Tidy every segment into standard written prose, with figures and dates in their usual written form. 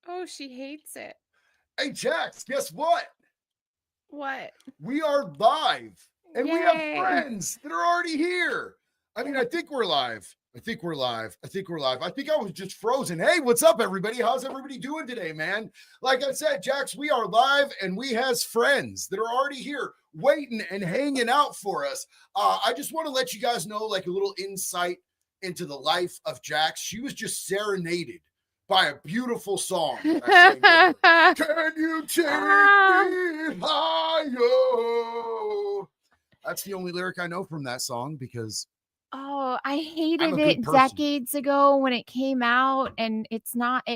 Oh, she hates it. Hey, Jax, guess what? What? We are live, and we have Yay. friends that are already here. I mean, I think we're live. I think I was just frozen. Hey, what's up, everybody? How's everybody doing today, man? Like I said, Jax, we are live, and we has friends that are already here waiting and hanging out for us. I just want to let you guys know, like, a little insight into the life of Jax. She was just serenaded by a beautiful song. Can you take me higher? That's the only lyric I know from that song because Oh, I I'm a hated good it person. decades ago when it came out, and it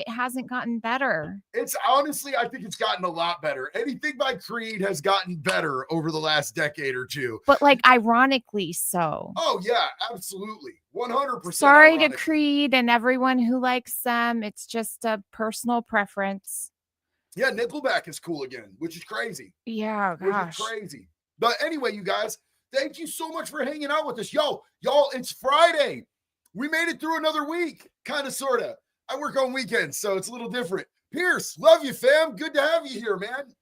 hasn't gotten better. It's honestly, I think it's gotten a lot better. Anything by Creed has gotten better over the last decade or two. But like ironically so. Oh yeah, absolutely. 100%. Sorry ironically. to Creed and everyone who likes them. It's just a personal preference. Yeah, Nickelback is cool again, which is crazy. Yeah, gosh. Which is crazy. But anyway, you guys, thank you so much for hanging out with us. Y'all, it's Friday. We made it through another week, kind of, sort of. I work on weekends, so it's a little different. Pierce, love you, fam. Good to have you here, man.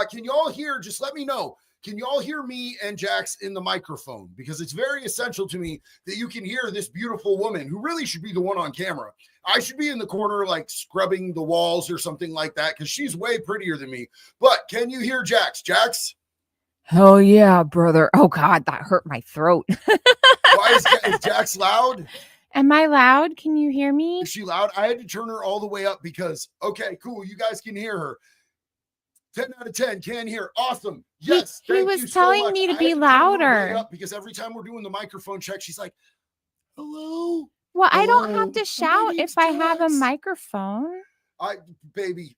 Can y'all hear? Just let me know. Can y'all hear me and Jax in the microphone? Because it's very essential to me that you can hear this beautiful woman who really should be the one on camera. I should be in the corner, like scrubbing the walls or something like that, because she's way prettier than me. But can you hear Jax? Jax? Hell yeah, brother. Oh, God, that hurt my throat. Why is Jax loud? Am I loud? Can you hear me? Is she loud? I had to turn her all the way up because, okay, cool. You guys can hear her. 10 out of 10 can hear. Awesome. Yes. He was telling me to be louder. Because every time we're doing the microphone check, she's like, hello. Well, I don't have to shout if I have a microphone. Baby,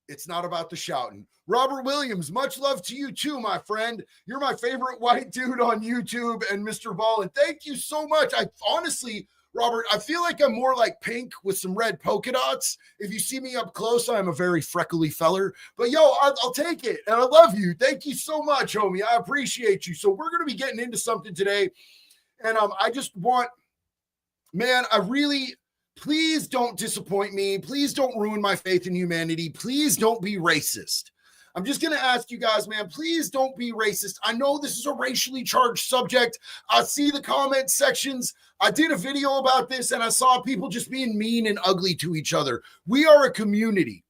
it's not about the shouting. Robert Williams, much love to you too, my friend. You're my favorite white dude on YouTube, and Mr. Ball. And thank you so much. I honestly, Robert, I feel like I'm more like Pink with some red polka dots. If you see me up close, I'm a very freckly feller. But yo, I'll take it. And I love you. Thank you so much, homie. I appreciate you. So we're going to be getting into something today. And I just want, man, please don't disappoint me. Please don't ruin my faith in humanity. Please don't be racist. I'm just going to ask you guys, man, please don't be racist. I know this is a racially charged subject. I see the comment sections. I did a video about this and I saw people just being mean and ugly to each other. We are a community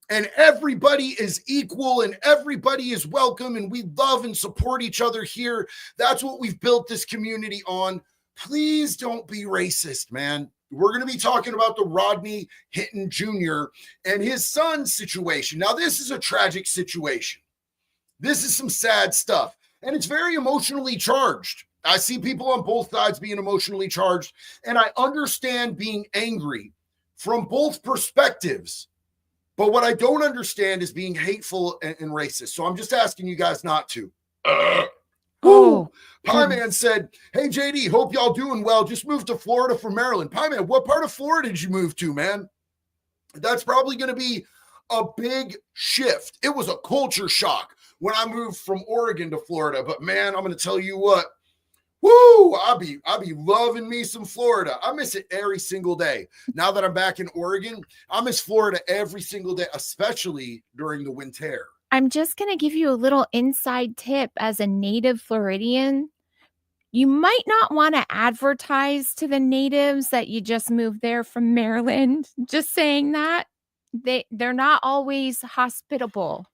and everybody is equal and everybody is welcome and we love and support each other here. That's what we've built this community on. Please don't be racist, man. We're going to be talking about the Rodney Hinton Jr. and his son's situation. Now, this is a tragic situation. This is some sad stuff, and it's very emotionally charged. I see people on both sides being emotionally charged, and I understand being angry from both perspectives. But what I don't understand is being hateful and racist. So I'm just asking you guys not to. Ooh. Pie Man said, hey, JD, hope y'all doing well. Just moved to Florida from Maryland. Pie Man, what part of Florida did you move to, man? That's probably going to be a big shift. It was a culture shock when I moved from Oregon to Florida. But, man, I'm going to tell you what. Woo! I'll be loving me some Florida. I miss it every single day. Now that I'm back in Oregon, I miss Florida every single day, especially during the winter. I'm just going to give you a little inside tip as a native Floridian. You might not want to advertise to the natives that you just moved there from Maryland. Just saying that. They're not always hospitable.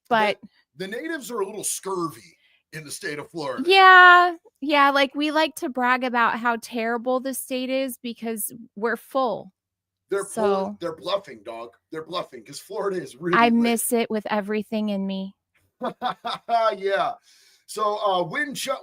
But the natives are a little scurvy in the state of Florida. Yeah, like we like to brag about how terrible the state is because we're full. They're bluffing, dog. They're bluffing because Florida is really I miss it with everything in me. Yeah. So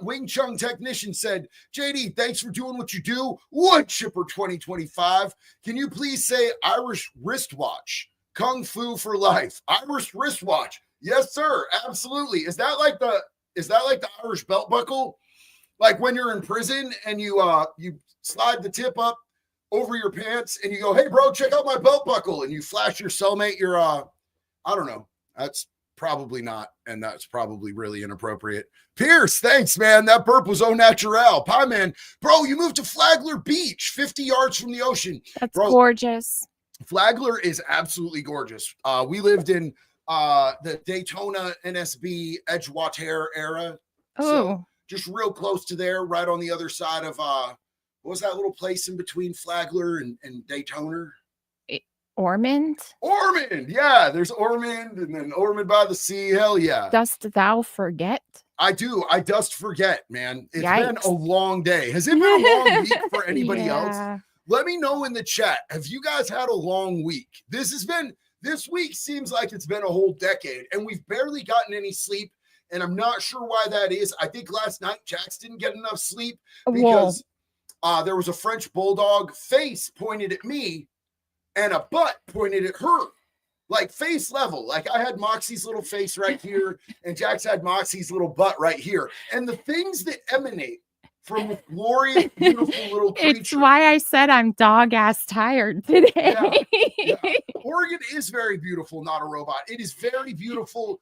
Wing Chung Technician said, JD, thanks for doing what you do. Wood Chipper 2025. Can you please say Irish wristwatch? Kung Fu for life. Irish wristwatch. Yes, sir. Absolutely. Is that like the Irish belt buckle? Like when you're in prison and you slide the tip up over your pants and you go, hey bro, check out my belt buckle, and you flash your cellmate your I don't know. That's probably not, and that's probably really inappropriate. Pierce, thanks, man. That burp was au naturel. Pie Man, bro, you moved to Flagler Beach, 50 yards from the ocean. That's gorgeous. Flagler is absolutely gorgeous. We lived in the Daytona NSB Edgewater era. So Oh, just real close to there, right on the other side of what was that little place in between Flagler and Daytona? Ormond? Ormond. Yeah, there's Ormond and then Ormond by the Sea. Hell yeah. Dost thou forget? I do. I just forget, man. It's Yikes. been a long day. Has it been a long week for anybody else? Yeah. Let me know in the chat. Have you guys had a long week? This week seems like it's been a whole decade and we've barely gotten any sleep. And I'm not sure why that is. I think last night Jax didn't get enough sleep because there was a French bulldog face pointed at me and a butt pointed at her, like face level. Like I had Moxie's little face right here and Jax had Moxie's little butt right here. And the things that emanate from this glorious, beautiful little creature. It's why I said I'm dog ass tired today. Yeah. Oregon is very beautiful, not a robot. It is very beautiful.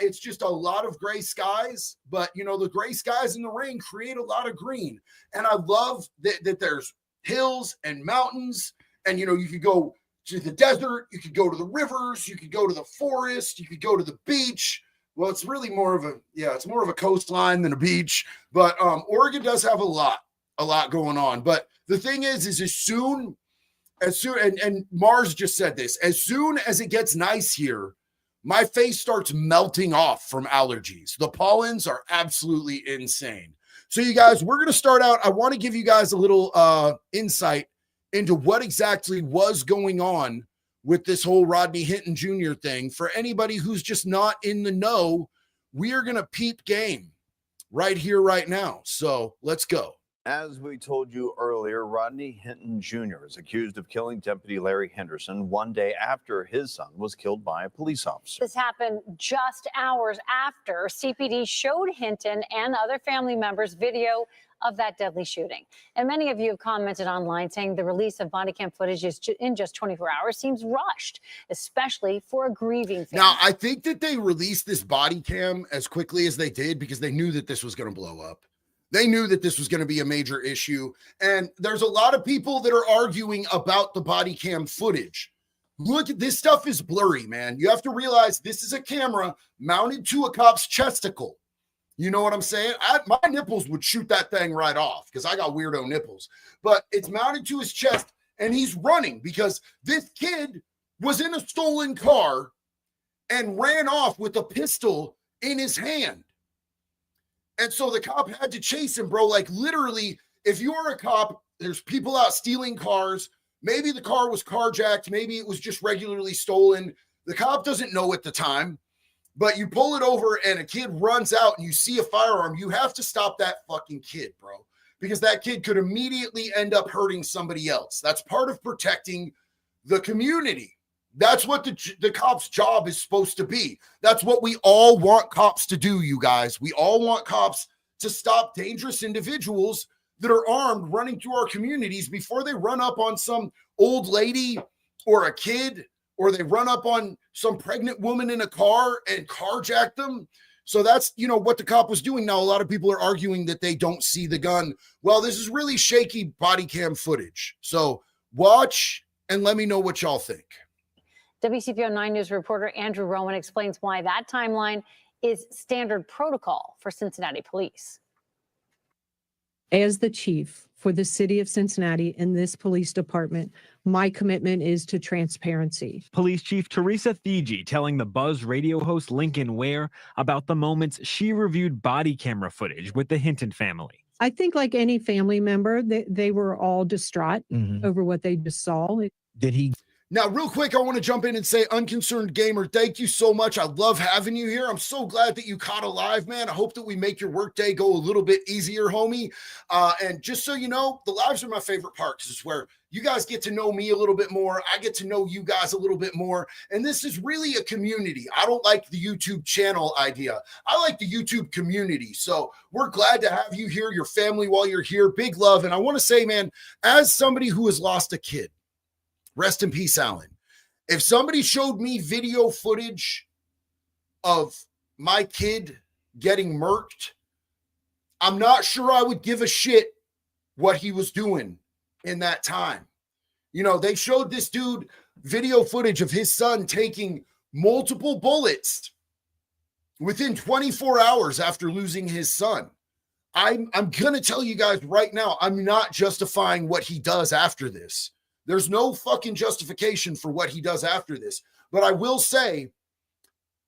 It's just a lot of gray skies, but the gray skies in the rain create a lot of green. And I love that there's hills and mountains, and you could go to the desert, you could go to the rivers, you could go to the forest, you could go to the beach. Well, it's really more of a coastline than a beach, but Oregon does have a lot going on. But the thing is as soon and Mars just said this, as soon as it gets nice here, my face starts melting off from allergies. The pollens are absolutely insane. So you guys, we're going to start out. I want to give you guys a little insight into what exactly was going on with this whole Rodney Hinton Jr. thing. For anybody who's just not in the know, we are going to peep game right here, right now. So let's go. As we told you earlier, Rodney Hinton Jr. is accused of killing Deputy Larry Henderson one day after his son was killed by a police officer. This happened just hours after CPD showed Hinton and other family members video of that deadly shooting. And many of you have commented online saying the release of body cam footage in just 24 hours seems rushed, especially for a grieving family. Now, I think that they released this body cam as quickly as they did because they knew that this was going to blow up. They knew that this was going to be a major issue. And there's a lot of people that are arguing about the body cam footage. Look, this stuff is blurry, man. You have to realize this is a camera mounted to a cop's chesticle. You know what I'm saying? My nipples would shoot that thing right off because I got weirdo nipples. But it's mounted to his chest and he's running because this kid was in a stolen car and ran off with a pistol in his hand. And so the cop had to chase him, bro. Like literally, if you're a cop, there's people out stealing cars. Maybe the car was carjacked. Maybe it was just regularly stolen. The cop doesn't know at the time, but you pull it over and a kid runs out and you see a firearm. You have to stop that fucking kid, bro, because that kid could immediately end up hurting somebody else. That's part of protecting the community. That's what the cop's job is supposed to be. That's what we all want cops to do, you guys. We all want cops to stop dangerous individuals that are armed running through our communities before they run up on some old lady or a kid, or they run up on some pregnant woman in a car and carjack them. So that's, what the cop was doing. Now, a lot of people are arguing that they don't see the gun. Well, this is really shaky body cam footage. So watch and let me know what y'all think. WCPO 9 News reporter Andrew Rowan explains why that timeline is standard protocol for Cincinnati police. As the chief for the city of Cincinnati and this police department, my commitment is to transparency. Police Chief Teresa Thigi telling the Buzz radio host Lincoln Ware about the moments she reviewed body camera footage with the Hinton family. I think like any family member, they were all distraught over what they just saw. Did he? Now, real quick, I want to jump in and say, Unconcerned Gamer, thank you so much. I love having you here. I'm so glad that you caught a live, man. I hope that we make your workday go a little bit easier, homie. And just so you know, the lives are my favorite part because it's where you guys get to know me a little bit more. I get to know you guys a little bit more. And this is really a community. I don't like the YouTube channel idea. I like the YouTube community. So we're glad to have you here, your family while you're here. Big love. And I want to say, man, as somebody who has lost a kid, rest in peace, Alan. If somebody showed me video footage of my kid getting murked, I'm not sure I would give a shit what he was doing in that time. You know, they showed this dude video footage of his son taking multiple bullets within 24 hours after losing his son. I'm going to tell you guys right now, I'm not justifying what he does after this. There's no fucking justification for what he does after this. But I will say,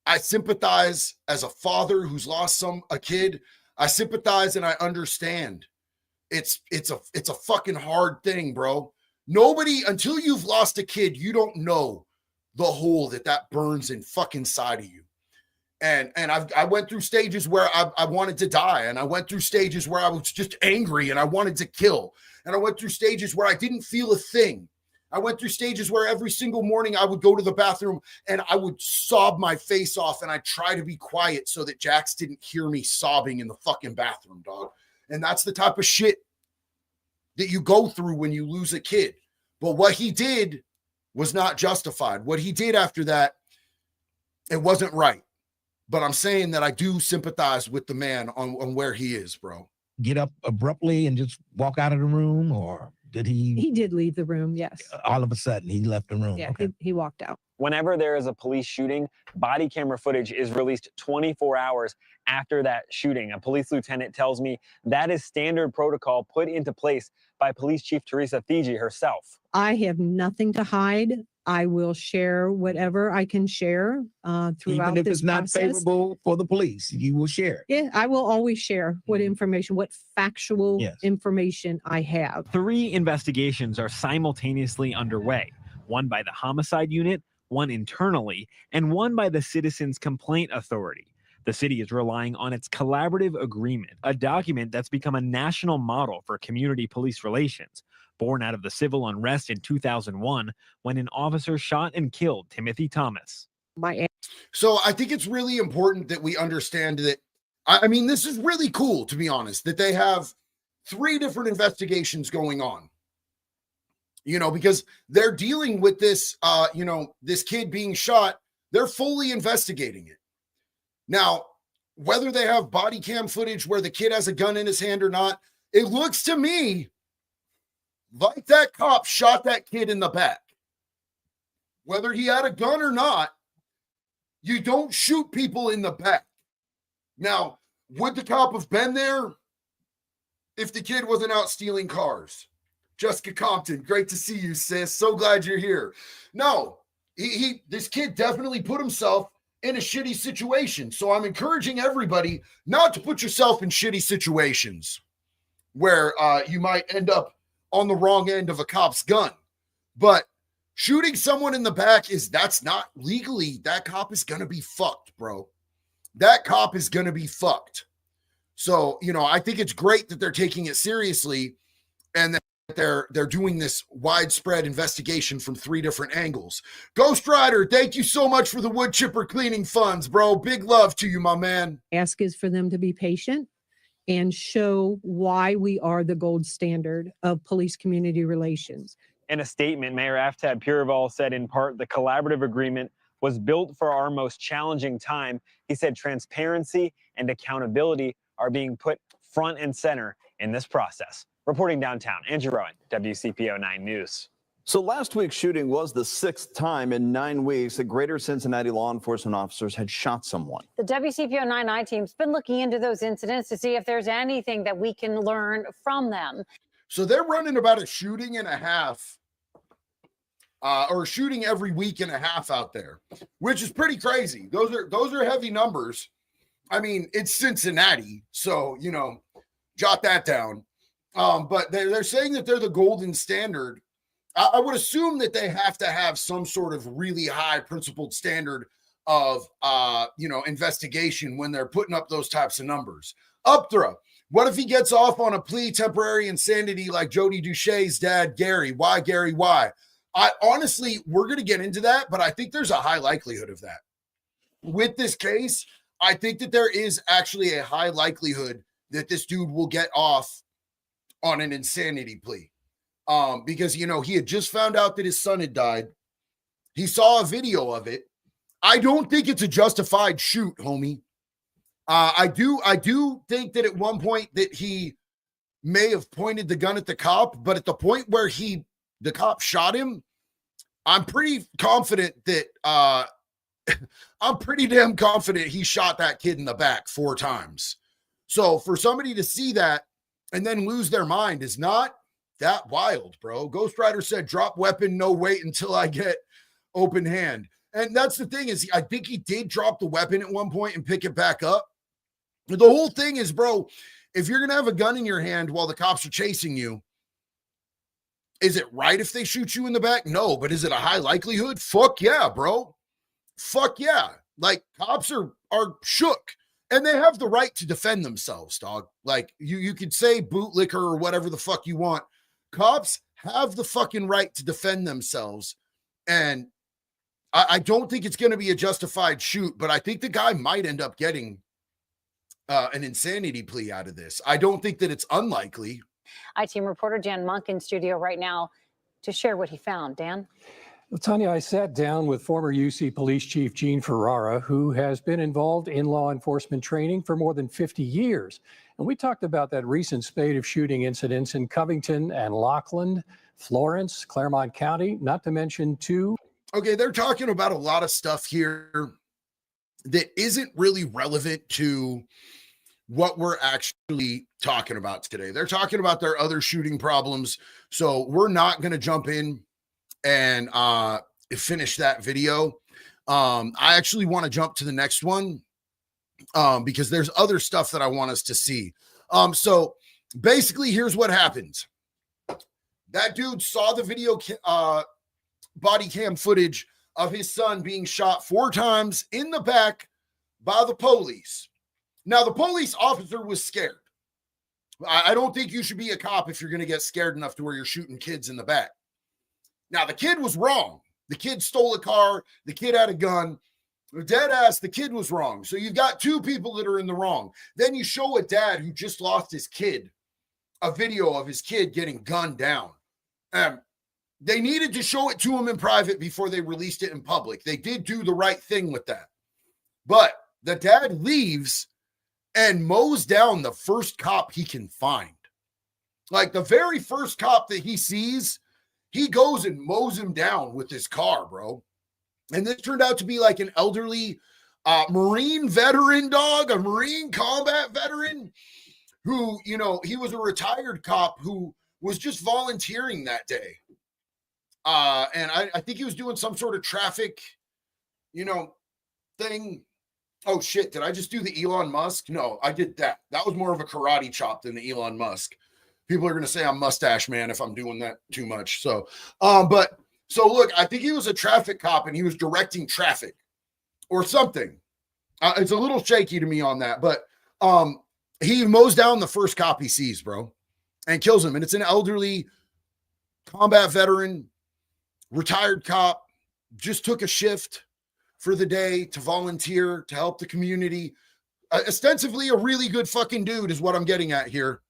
I sympathize as a father who's lost a kid. I sympathize and I understand. It's a fucking hard thing, bro. Nobody, until you've lost a kid, you don't know the hole that burns in fucking side of you. And I went through stages where I wanted to die, and I went through stages where I was just angry and I wanted to kill. And I went through stages where I didn't feel a thing. I went through stages where every single morning I would go to the bathroom and I would sob my face off, and I'd try to be quiet so that Jax didn't hear me sobbing in the fucking bathroom, dog. And that's the type of shit that you go through when you lose a kid. But what he did was not justified. What he did after that, it wasn't right. But I'm saying that I do sympathize with the man on where he is, bro. Get up abruptly and just walk out of the room, or did he? He did leave the room, yes. All of a sudden, he left the room. Yeah, Okay. he walked out. Whenever there is a police shooting, body camera footage is released 24 hours after that shooting. A police lieutenant tells me that is standard protocol put into place by Police Chief Teresa Fiji herself. I have nothing to hide. I will share whatever I can share throughout Even if this it's not process. favorable for the police, you will share it. Yeah, I will always share what information, what factual Yes. information I have. 3 investigations are simultaneously underway, one by the homicide unit, one internally, and one by the Citizens Complaint Authority. The city is relying on its collaborative agreement, a document that's become a national model for community police relations, born out of the civil unrest in 2001 when an officer shot and killed Timothy Thomas. So I think it's really important that we understand that, I mean, this is really cool, to be honest, that they have 3 different investigations going on. You know, because they're dealing with this, this kid being shot, they're fully investigating it. Now, whether they have body cam footage where the kid has a gun in his hand or not, it looks to me like that cop shot that kid in the back. Whether he had a gun or not, you don't shoot people in the back. Now, would the cop have been there if the kid wasn't out stealing cars? Jessica Compton, great to see you, sis. So glad you're here. No, this kid definitely put himself in a shitty situation. So I'm encouraging everybody not to put yourself in shitty situations where you might end up on the wrong end of a cop's gun. But shooting someone in the back that's not legally, that cop is going to be fucked, bro. That cop is going to be fucked. So, I think it's great that they're taking it seriously and that they're doing this widespread investigation from 3 different angles. Ghost Rider, thank you so much for the wood chipper cleaning funds, bro. Big love to you, my man. Ask is for them to be patient and show why we are the gold standard of police community relations. In a statement, Mayor Aftab Purival said in part the collaborative agreement was built for our most challenging time. He said transparency and accountability are being put front and center in this process. Reporting downtown, Andrew Rowan, WCPO 9 News. So last week's shooting was the 6th time in 9 weeks that Greater Cincinnati law enforcement officers had shot someone. The WCPO 9 team's been looking into those incidents to see if there's anything that we can learn from them. So they're running about a shooting and a half, or shooting every week and a half out there, which is pretty crazy. Those are heavy numbers. I mean, it's Cincinnati, so, jot that down. But they're saying that they're the golden standard. I would assume that they have to have some sort of really high principled standard of, investigation when they're putting up those types of numbers. Upthra, what if he gets off on a plea temporary insanity like Jody Duche's dad, Gary? Why, Gary? Why? Honestly, we're going to get into that, but I think there's a high likelihood of that. With this case, I think that there is actually a high likelihood that this dude will get off on an insanity plea. Because, he had just found out that his son had died. He saw a video of it. I don't think it's a justified shoot, homie. I do think that at one point that he may have pointed the gun at the cop, but at the point where he the cop shot him, I'm pretty confident that I'm pretty damn confident he shot that kid in the back 4 times. So for somebody to see that and then lose their mind is not that wild, bro. Ghost Rider said, drop weapon, no wait until I get open hand. And that's the thing is I think he did drop the weapon at one point and pick it back up. The whole thing is, bro, if you're going to have a gun in your hand while the cops are chasing you, is it right if they shoot you in the back? No, but is it a high likelihood? Fuck yeah, bro. Fuck yeah. Like, cops are shook, and they have the right to defend themselves, dog. Like, you could say bootlicker or whatever the fuck you want. Cops have the fucking right to defend themselves, and I don't think it's going to be a justified shoot, but I think the guy might end up getting an insanity plea out of this. I don't think that it's unlikely. I-Team reporter Dan Monk in studio right now to share what he found. Dan? Well, Tanya, I sat down with former UC Police Chief Gene Ferrara, who has been involved in law enforcement training for more than 50 years. And we talked about that recent spate of shooting incidents in Covington and Lockland, Florence, Claremont County, not to mention 2. Okay, they're talking about a lot of stuff here that isn't really relevant to what we're actually talking about today. They're talking about their other shooting problems. So we're not going to jump in and finish that video. I actually want to jump to the next one because there's other stuff that I want us to see. So basically, here's what happens. That dude saw the video body cam footage of his son being shot 4 times in the back by the police. Now, the police officer was scared. I don't think you should be a cop if you're going to get scared enough to where you're shooting kids in the back. Now, the kid was wrong. The kid stole a car. The kid had a gun. Dead ass, the kid was wrong. So you've got 2 people that are in the wrong. Then you show a dad who just lost his kid a video of his kid getting gunned down. They needed to show it to him in private before they released it in public. They did do the right thing with that. But the dad leaves and mows down the first cop he can find. Like, the very first cop that he sees, he goes and mows him down with his car, bro. And this turned out to be like an elderly Marine veteran, dog, a Marine combat veteran who, you know, he was a retired cop who was just volunteering that day. And I think he was doing some sort of traffic, you know, thing. Oh, shit. Did I just do the Elon Musk? No, I did that. That was more of a karate chop than the Elon Musk. People are going to say I'm mustache man if I'm doing that too much. So, so look, I think he was a traffic cop and he was directing traffic or something. It's a little shaky to me on that, but he mows down the first cop he sees, bro, and kills him. And it's an elderly combat veteran, retired cop, just took a shift for the day to volunteer to help the community. Ostensibly a really good fucking dude is what I'm getting at here.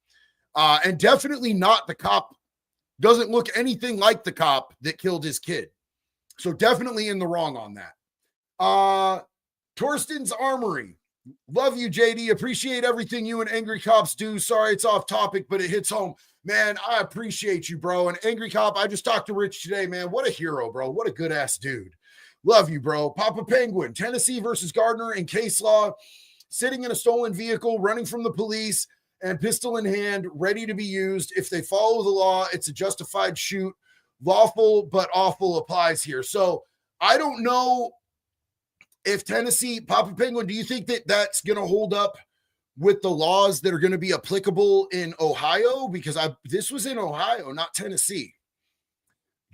And definitely not the cop. Doesn't look anything like the cop that killed his kid. So definitely in the wrong on that. Torsten's Armory. Love you, JD. Appreciate everything you and Angry Cops do. Sorry it's off topic, but it hits home. Man, I appreciate you, bro. And Angry Cop, I just talked to Rich today, man. What a hero, bro. What a good ass dude. Love you, bro. Papa Penguin, Tennessee versus Gardner in case law, sitting in a stolen vehicle, running from the police, and pistol in hand, ready to be used. If they follow the law, it's a justified shoot. Lawful but awful applies here. So I don't know if Tennessee, Papa Penguin, do you think that that's going to hold up with the laws that are going to be applicable in Ohio? Because this was in Ohio, not Tennessee.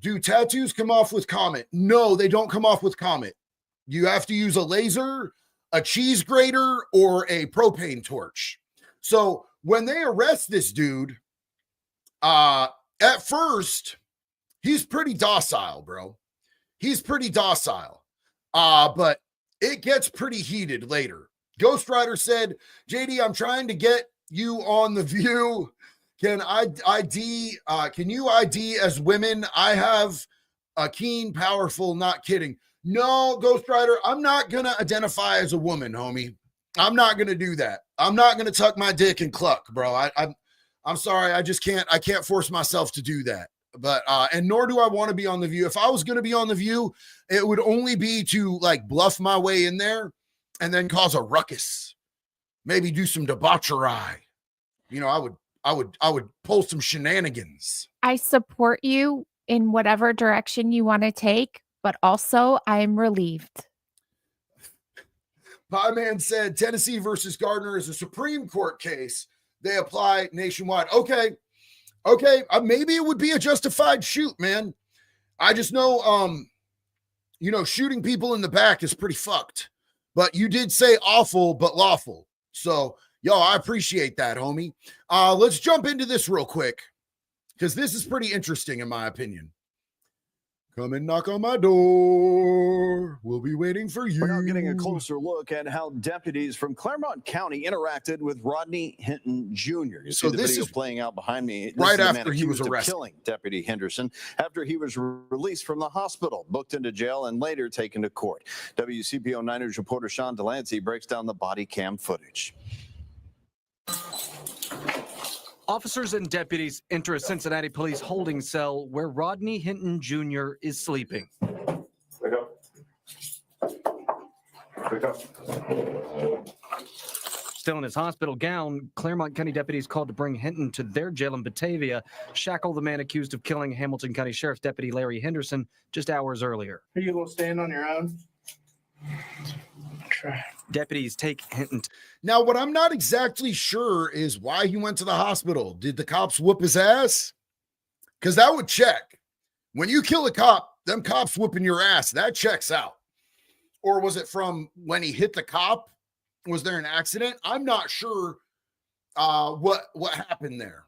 Do tattoos come off with Comet? No, they don't come off with Comet. You have to use a laser, a cheese grater, or a propane torch. So when they arrest this dude, at first, he's pretty docile, bro. He's pretty docile. But it gets pretty heated later. Ghost Rider said, JD, I'm trying to get you on The View. Can you ID as women? I have a keen, powerful, not kidding. No, Ghost Rider, I'm not going to identify as a woman, homie. I'm not going to do that. I'm not going to tuck my dick and cluck, bro. I'm sorry. I can't force myself to do that. But and nor do I want to be on The View. If I was going to be on The View, it would only be to like bluff my way in there and then cause a ruckus. Maybe do some debauchery. You know, I would pull some shenanigans. I support you in whatever direction you want to take, but also I'm relieved. Pie Man said Tennessee versus Gardner is a Supreme Court case. They apply nationwide. Okay. Maybe it would be a justified shoot, man. I just know, shooting people in the back is pretty fucked. But you did say awful but lawful. So, I appreciate that, homie. Let's jump into this real quick because this is pretty interesting in my opinion. Come and knock on my door. We'll be waiting for you. We're now getting a closer look at how deputies from Claremont County interacted with Rodney Hinton Jr. You see the video playing out behind me. Right after he was arrested. Killing Deputy Henderson after he was released from the hospital, booked into jail, and later taken to court. WCPO 9 News reporter Sean Delancey breaks down the body cam footage. Officers and deputies enter a Cincinnati police holding cell where Rodney Hinton Jr. is sleeping. Wake up. Wake up. Still in his hospital gown, Claremont County deputies called to bring Hinton to their jail in Batavia, shackle the man accused of killing Hamilton County Sheriff's Deputy Larry Henderson just hours earlier. Are you going to stand on your own? Deputies take Hinton. Now, what I'm not exactly sure is why he went to the hospital. Did the cops whoop his ass? Because that would check. When you kill a cop, them cops whooping your ass, that checks out. Or was it from when he hit the cop? Was there an accident? I'm not sure what happened there.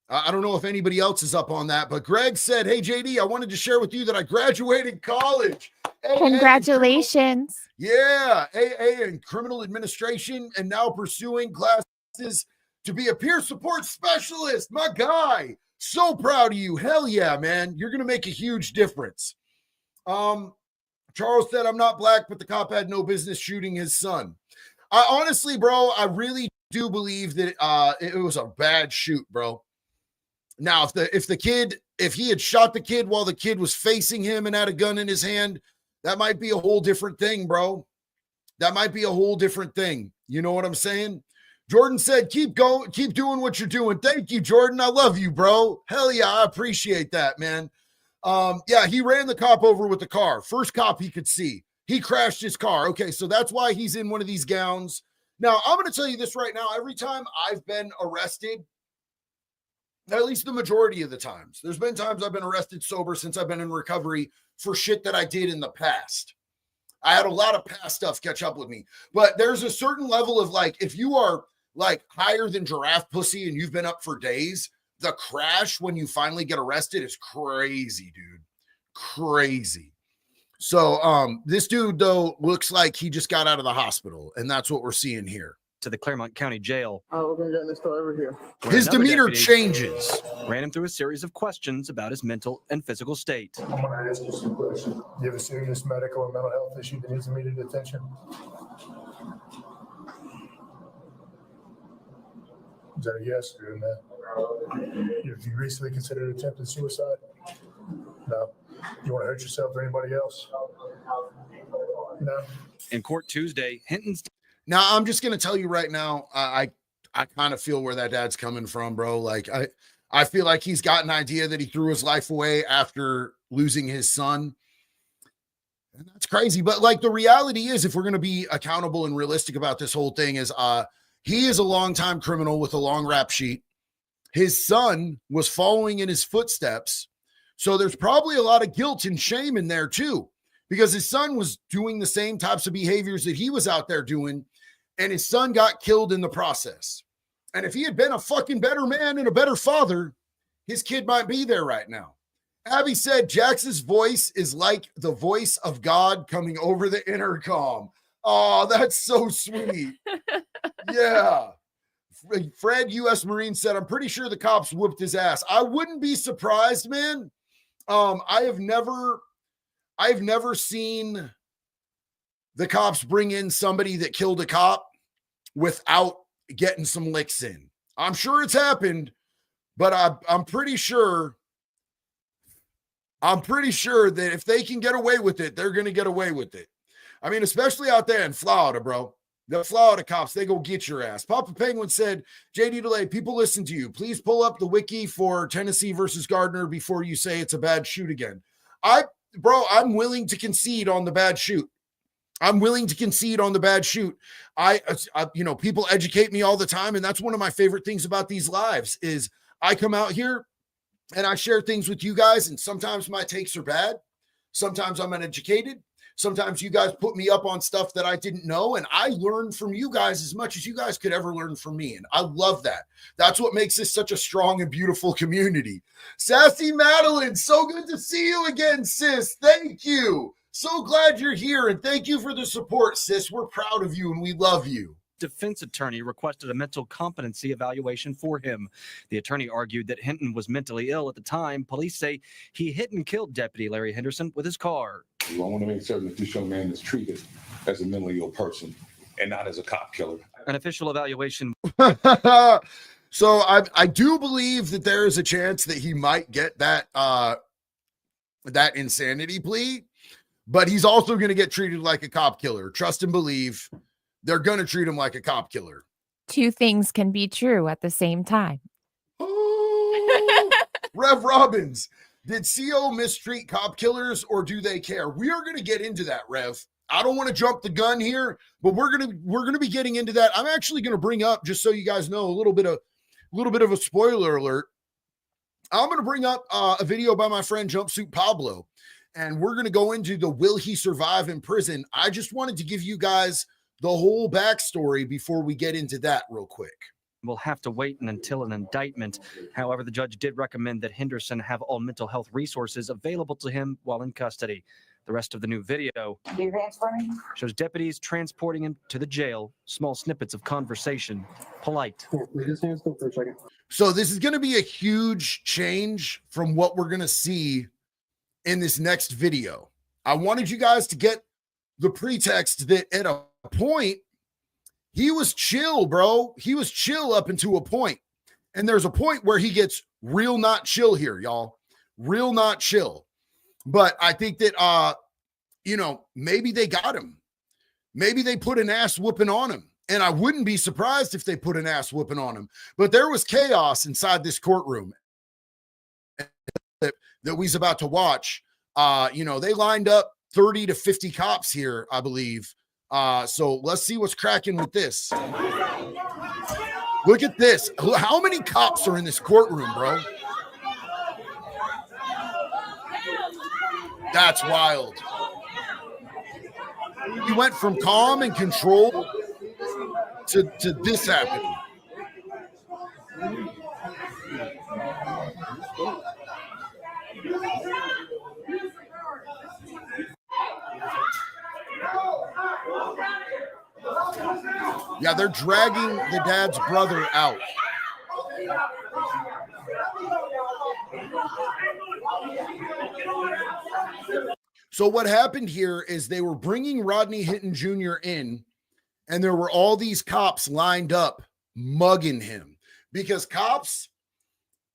I don't know if anybody else is up on that, but Greg said, hey, JD, I wanted to share with you that I graduated college. Congratulations. AA in criminal administration and now pursuing classes to be a peer support specialist. My guy, so proud of you. Hell yeah, man. You're going to make a huge difference. Charles said, I'm not black, but the cop had no business shooting his son. I honestly, bro, I really do believe that it was a bad shoot, bro. Now, if he had shot the kid while the kid was facing him and had a gun in his hand, that might be a whole different thing, bro. That might be a whole different thing. You know what I'm saying? Jordan said, keep going, keep doing what you're doing. Thank you, Jordan. I love you, bro. Hell yeah, I appreciate that, man. Yeah, he ran the cop over with the car. First cop he could see. He crashed his car. Okay, so that's why he's in one of these gowns. Now, I'm going to tell you this right now. Every time I've been arrested, at least the majority of the times, there's been times I've been arrested sober since I've been in recovery for shit that I did in the past. I had a lot of past stuff catch up with me, but there's a certain level of like, if you are like higher than giraffe pussy and you've been up for days, the crash when you finally get arrested is crazy, dude. Crazy. So this dude though looks like he just got out of the hospital, and that's what we're seeing here. To the Claremont County Jail. Oh, we're going to get in this door over here. His demeanor changes. Ran him through a series of questions about his mental and physical state. I'm going to ask you some questions. Do you have a serious medical or mental health issue that needs immediate attention? Is that a yes or a no? Have you recently considered attempted suicide? No. You want to hurt yourself or anybody else? No. In court Tuesday, Hinton's. Now, I'm just going to tell you right now, I kind of feel where that dad's coming from, bro. Like, I feel like he's got an idea that he threw his life away after losing his son. And that's crazy. But, like, the reality is, if we're going to be accountable and realistic about this whole thing, is he is a longtime criminal with a long rap sheet. His son was following in his footsteps. So there's probably a lot of guilt and shame in there, too, because his son was doing the same types of behaviors that he was out there doing. And his son got killed in the process. And if he had been a fucking better man and a better father, his kid might be there right now. Abby said Jax's voice is like the voice of God coming over the intercom. Oh, that's so sweet. Yeah. Fred, U.S. Marine, said, I'm pretty sure the cops whooped his ass. I wouldn't be surprised, man. I've never seen the cops bring in somebody that killed a cop without getting some licks in. I'm sure it's happened, but I'm pretty sure I'm pretty sure that if they can get away with it, they're going to get away with it. I mean, especially out there in Florida, bro. The Florida cops, they go get your ass. Papa Penguin said, JD Delay, people listen to you. Please pull up the wiki for Tennessee versus Gardner before you say it's a bad shoot again. I'm willing to concede on the bad shoot. I'm willing to concede on the bad shoot. People educate me all the time. And that's one of my favorite things about these lives is I come out here and I share things with you guys. And sometimes my takes are bad. Sometimes I'm uneducated. Sometimes you guys put me up on stuff that I didn't know. And I learn from you guys as much as you guys could ever learn from me. And I love that. That's what makes this such a strong and beautiful community. Sassy Madeline, so good to see you again, sis. Thank you. So glad you're here. And thank you for the support, sis. We're proud of you and we love you. Defense attorney requested a mental competency evaluation for him. The attorney argued that Hinton was mentally ill at the time. Police say he hit and killed Deputy Larry Henderson with his car. I want to make certain that this young man is treated as a mentally ill person and not as a cop killer. An official evaluation. So I do believe that there is a chance that he might get that insanity plea, but he's also going to get treated like a cop killer. Trust and believe. They're going to treat him like a cop killer. Two things can be true at the same time. Oh, Rev Robbins, did CO mistreat cop killers or do they care? We are going to get into that, Rev. I don't want to jump the gun here, but we're going to be getting into that. I'm actually going to bring up, just so you guys know, a little bit of a spoiler alert. I'm going to bring up a video by my friend Jumpsuit Pablo, and we're going to go into the will he survive in prison. I just wanted to give you guys the whole backstory before we get into that real quick. We'll have to wait until an indictment. However, the judge did recommend that Henderson have all mental health resources available to him while in custody. The rest of the new video shows deputies transporting him to the jail. Small snippets of conversation. Polite. So this is going to be a huge change from what we're going to see in this next video. I wanted you guys to get the pretext that at a point, he was chill, bro. He was chill up until a point. And there's a point where he gets real not chill here, y'all. Real not chill. But I think that, maybe they got him. Maybe they put an ass whooping on him. And I wouldn't be surprised if they put an ass whooping on him. But there was chaos inside this courtroom that we's about to watch. They lined up 30 to 50 cops here, I believe. So let's see what's cracking with this. Look at this. How many cops are in this courtroom, bro? That's wild. He went from calm and control to this happening. Yeah, they're dragging the dad's brother out. So what happened here is they were bringing Rodney Hinton Jr. in, and there were all these cops lined up mugging him because cops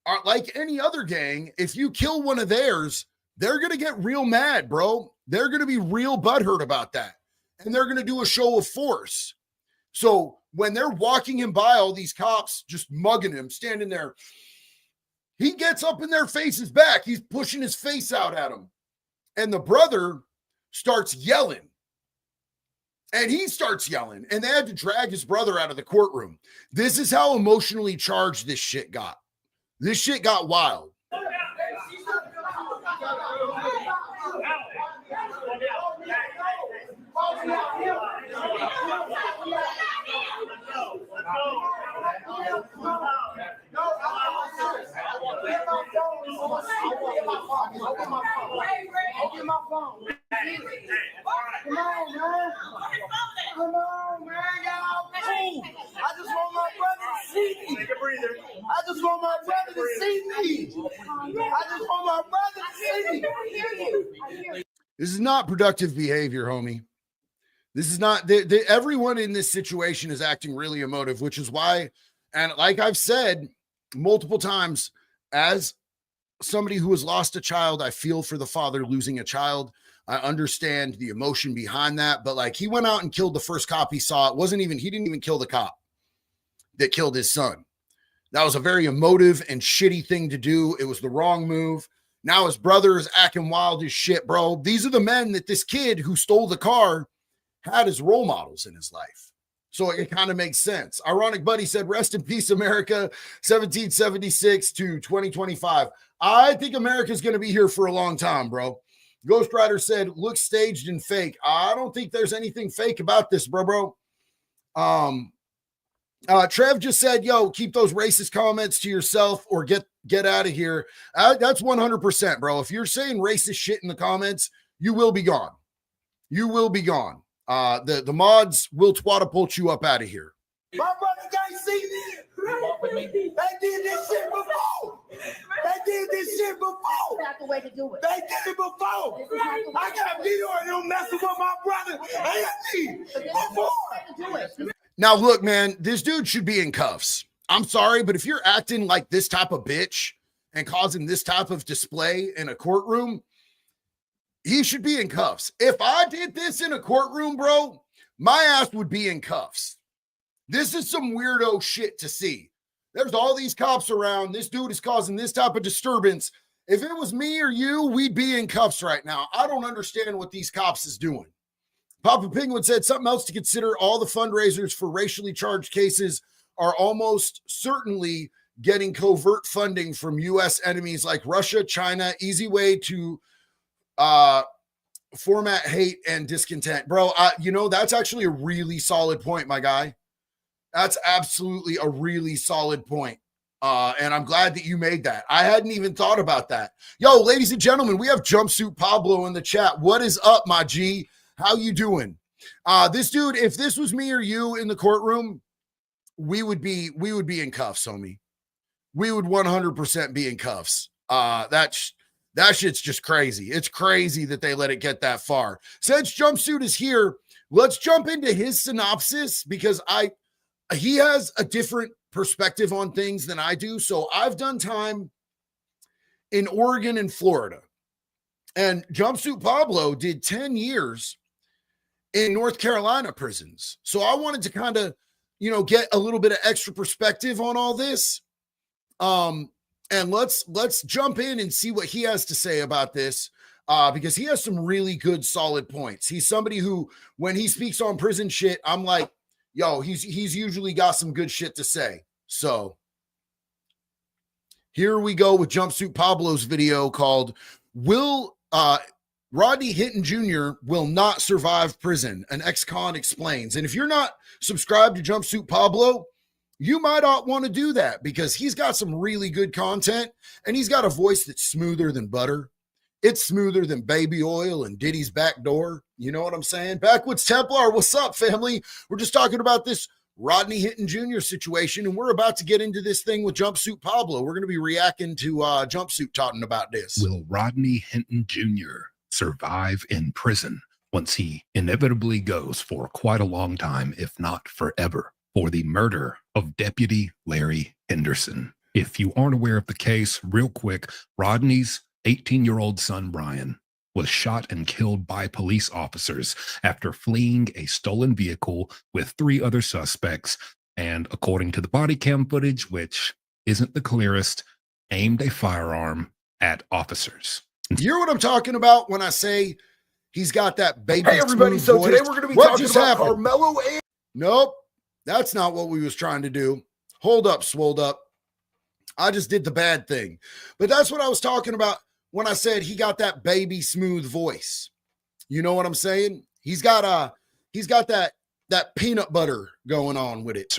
are like any other gang. If you kill one of theirs, they're going to get real mad, bro. They're going to be real butthurt about that. And they're going to do a show of force. So when they're walking him by, all these cops just mugging him, standing there, he gets up in their faces back. He's pushing his face out at them. And the brother starts yelling. And he starts yelling. And they had to drag his brother out of the courtroom. This is how emotionally charged this shit got. This shit got wild. Come on, man. Y'all cool. I just want my brother to see me. I just want my brother to see me. I just want my brother to see me. This is not productive behavior, homie. This is not, everyone in this situation is acting really emotive, which is why, and like I've said multiple times, as somebody who has lost a child, I feel for the father losing a child. I understand the emotion behind that, but like he went out and killed the first cop he saw. He didn't even kill the cop that killed his son. That was a very emotive and shitty thing to do. It was the wrong move. Now his brother is acting wild as shit, bro. These are the men that this kid who stole the car had as role models in his life. So it kind of makes sense. Ironic Buddy said, rest in peace, America, 1776 to 2025. I think America's going to be here for a long time, bro. Ghost Rider said, looks staged and fake. I don't think there's anything fake about this, bro. Trev just said, yo, keep those racist comments to yourself or get out of here. That's 100%, bro. If you're saying racist shit in the comments, you will be gone. You will be gone. The mods will twatapult you up out of here. My brother can't see me. They did this shit before. That's the way to do it. They did it before. I got video of them messing with my brother and me before. Now, look, man, this dude should be in cuffs. I'm sorry, but if you're acting like this type of bitch and causing this type of display in a courtroom, he should be in cuffs. If I did this in a courtroom, bro, my ass would be in cuffs. This is some weirdo shit to see. There's all these cops around. This dude is causing this type of disturbance. If it was me or you, we'd be in cuffs right now. I don't understand what these cops is doing. Papa Penguin said something else to consider. All the fundraisers for racially charged cases are almost certainly getting covert funding from U.S. enemies like Russia, China. Easy way to format hate and discontent. Bro, that's actually a really solid point, my guy. That's absolutely a really solid point. And I'm glad that you made that. I hadn't even thought about that. Yo, ladies and gentlemen, we have Jumpsuit Pablo in the chat. What is up, my G? How you doing? This dude, if this was me or you in the courtroom, we would be in cuffs, homie. We would 100% be in cuffs. That shit's just crazy. It's crazy that they let it get that far. Since Jumpsuit is here, let's jump into his synopsis because he has a different perspective on things than I do. So I've done time in Oregon and Florida, and Jumpsuit Pablo did 10 years in North Carolina prisons. So I wanted to kind of, get a little bit of extra perspective on all this. And let's jump in and see what he has to say about this, because he has some really good, solid points. He's somebody who, when he speaks on prison shit, I'm like, yo, he's usually got some good shit to say. So here we go with Jumpsuit Pablo's video called Rodney Hinton Jr. will not survive prison, an ex-con explains. And if you're not subscribed to Jumpsuit Pablo, you might not want to do that because he's got some really good content and he's got a voice that's smoother than butter. It's smoother than baby oil and Diddy's back door. You know what I'm saying? Backwoods Templar, what's up, family? We're just talking about this Rodney Hinton Jr. situation, and we're about to get into this thing with Jumpsuit Pablo. We're going to be reacting to Jumpsuit talking about this. Will Rodney Hinton Jr. survive in prison once he inevitably goes for quite a long time, if not forever, for the murder of Deputy Larry Henderson? If you aren't aware of the case, real quick, Rodney's 18-year-old son, Brian, was shot and killed by police officers after fleeing a stolen vehicle with 3 other suspects, and according to the body cam footage, which isn't the clearest, aimed a firearm at officers. You hear what I'm talking about when I say he's got that baby? Hey, everybody. So today we're going to be talking about Carmelo and... Nope, that's not what we was trying to do. Hold up, swolled up. I just did the bad thing. But that's what I was talking about when I said he got that baby smooth voice. You know what I'm saying? He's got that peanut butter going on with it.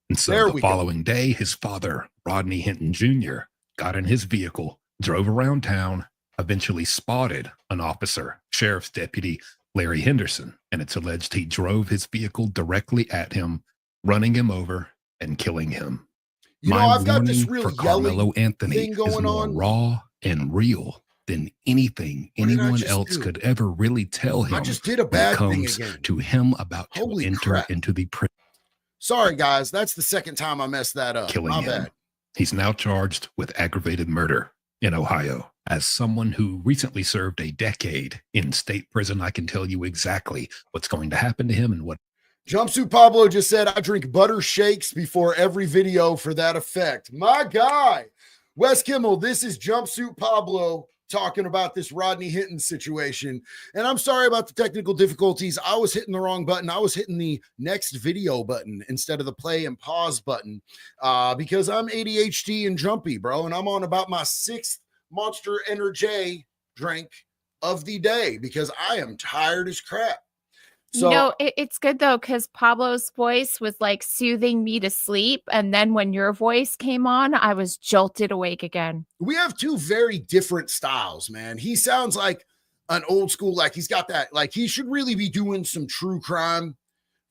And so the following day, his father, Rodney Hinton Jr., got in his vehicle, drove around town, eventually spotted an officer, Sheriff's Deputy Larry Henderson, and it's alleged he drove his vehicle directly at him, running him over and killing him. I've got this real for Carmelo Anthony thing going is more on. raw and real than anything anyone else could ever really tell him. I just did a bad when it thing comes again. to him about to enter into the prison. Sorry, guys. That's the second time I messed that up. Killing My him. bad. He's now charged with aggravated murder in Ohio. As someone who recently served a decade in state prison, I can tell you exactly what's going to happen to him and what. Jumpsuit Pablo just said, I drink butter shakes before every video for that effect. My guy, Wes Kimmel, this is Jumpsuit Pablo talking about this Rodney Hinton situation. And I'm sorry about the technical difficulties. I was hitting the wrong button. I was hitting the next video button instead of the play and pause button because I'm ADHD and jumpy, bro. And I'm on about my 6th Monster Energy drink of the day because I am tired as crap. So, it's good though, because Pablo's voice was like soothing me to sleep. And then when your voice came on, I was jolted awake again. We have two very different styles, man. He sounds like an old school, like he's got that, like he should really be doing some true crime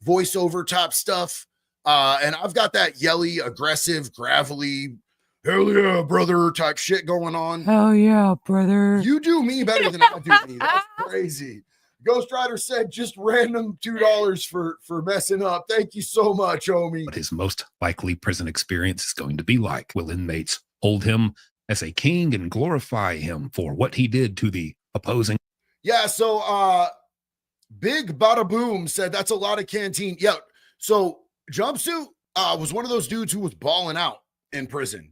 voiceover type stuff. And I've got that yelly, aggressive, gravelly, hell yeah, brother type shit going on. Hell yeah, brother. You do me better than I do me. That's crazy. Ghost Rider said just random $2 for messing up. Thank you so much, homie. What his most likely prison experience is going to be like. Will inmates hold him as a king and glorify him for what he did to the opposing? Yeah, so Big Bada Boom said that's a lot of canteen. Yeah, so Jumpsuit was one of those dudes who was balling out in prison.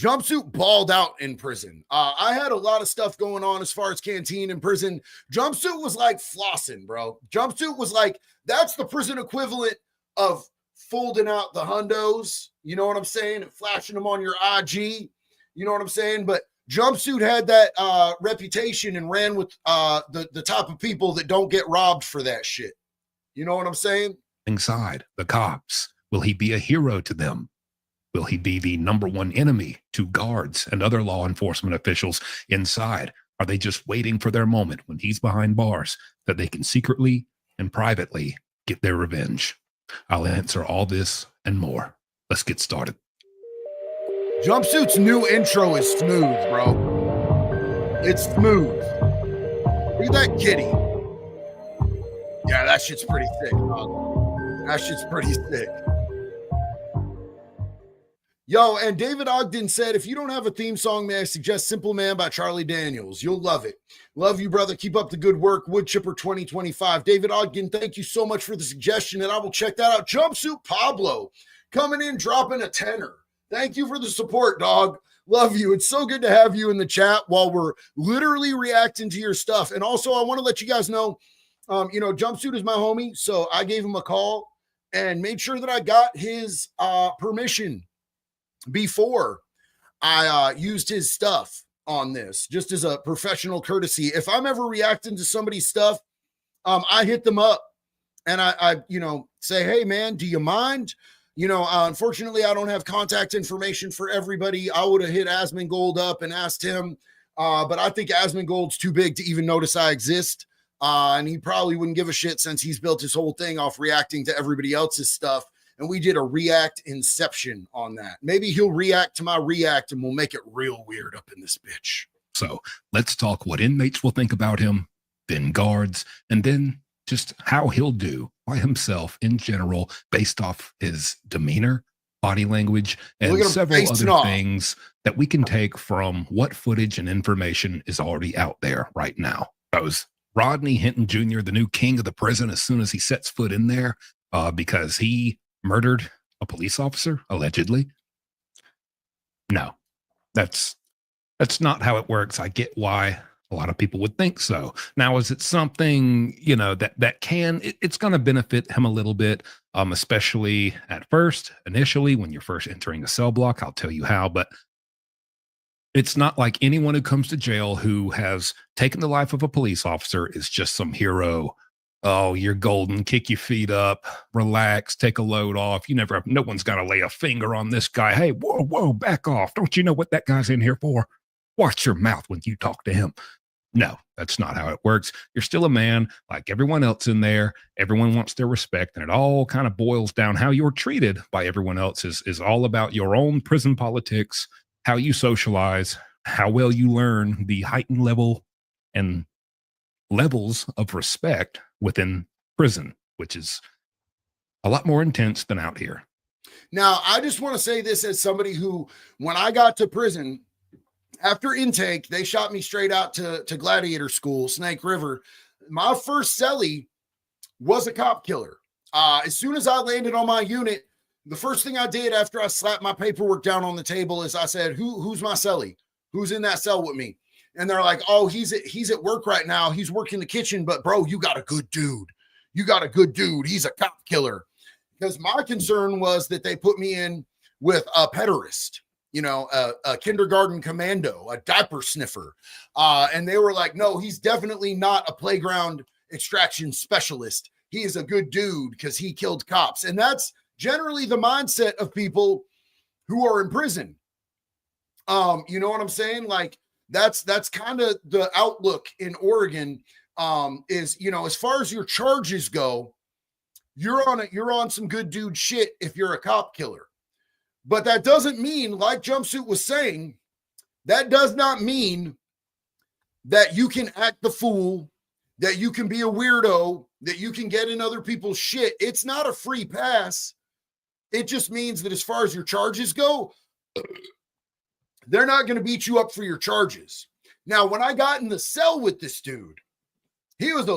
Jumpsuit balled out in prison. I had a lot of stuff going on as far as canteen in prison. Jumpsuit was like flossing, bro. Jumpsuit was like, that's the prison equivalent of folding out the hundos. You know what I'm saying? And flashing them on your IG. You know what I'm saying? But Jumpsuit had that reputation and ran with the type of people that don't get robbed for that shit. You know what I'm saying? Inside the cops, will he be a hero to them? Will he be the number one enemy to guards and other law enforcement officials inside? Are they just waiting for their moment when he's behind bars that they can secretly and privately get their revenge? I'll answer all this and more. Let's get started. Jumpsuit's new intro is smooth, bro. It's smooth. Look at that kitty. Yeah, that shit's pretty thick, dog. That shit's pretty thick. Yo, and David Ogden said, if you don't have a theme song, may I suggest Simple Man by Charlie Daniels. You'll love it. Love you, brother. Keep up the good work. Wood Chipper 2025. David Ogden, thank you so much for the suggestion, and I will check that out. Jumpsuit Pablo coming in, dropping a tenner. Thank you for the support, dog. Love you. It's so good to have you in the chat while we're literally reacting to your stuff. And also, I want to let you guys know, Jumpsuit is my homie, so I gave him a call and made sure that I got his permission before I used his stuff on this, just as a professional courtesy. If I'm ever reacting to somebody's stuff, I hit them up and I say, hey man, do you mind? Unfortunately, I don't have contact information for everybody. I would have hit Asmongold up and asked him, but I think Asmongold's too big to even notice I exist. And he probably wouldn't give a shit since he's built his whole thing off reacting to everybody else's stuff. And we did a react inception on that. Maybe he'll react to my react and we'll make it real weird up in this bitch. So let's talk what inmates will think about him, then guards, and then just how he'll do by himself in general based off his demeanor, body language, and several other things that we can take from what footage and information is already out there right now. Those Rodney Hinton Jr., the new king of the prison, as soon as he sets foot in there, because he murdered a police officer, allegedly. No, that's not how it works. I get why a lot of people would think so. Now, is it something, that it's going to benefit him a little bit, especially at first, initially, when you're first entering a cell block? I'll tell you how, but it's not like anyone who comes to jail who has taken the life of a police officer is just some hero. Oh, you're golden. Kick your feet up, relax, take a load off. No one's got to lay a finger on this guy. Hey, whoa, back off. Don't you know what that guy's in here for? Watch your mouth when you talk to him. No, that's not how it works. You're still a man like everyone else in there. Everyone wants their respect, and it all kind of boils down. How you're treated by everyone else is all about your own prison politics, how you socialize, how well you learn the heightened level and levels of respect within prison, which is a lot more intense than out here. Now, I just want to say this as somebody who, when I got to prison, after intake, they shot me straight out to Gladiator School, Snake River. My first cellie was a cop killer. As soon as I landed on my unit, the first thing I did after I slapped my paperwork down on the table is I said, who's my cellie? Who's in that cell with me? And they're like, oh, he's at work right now. He's working the kitchen, but bro, you got a good dude. You got a good dude. He's a cop killer. Because my concern was that they put me in with a pederast, a kindergarten commando, a diaper sniffer. And they were like, no, he's definitely not a playground extraction specialist. He is a good dude because he killed cops. And that's generally the mindset of people who are in prison. You know what I'm saying? Like that's kind of the outlook in Oregon, is, as far as your charges go, you're on some good dude shit if you're a cop killer. But that doesn't mean, like Jumpsuit was saying, that does not mean that you can act the fool, that you can be a weirdo, that you can get in other people's shit. It's not a free pass. It just means that as far as your charges go, they're not going to beat you up for your charges. Now, when I got in the cell with this dude, he was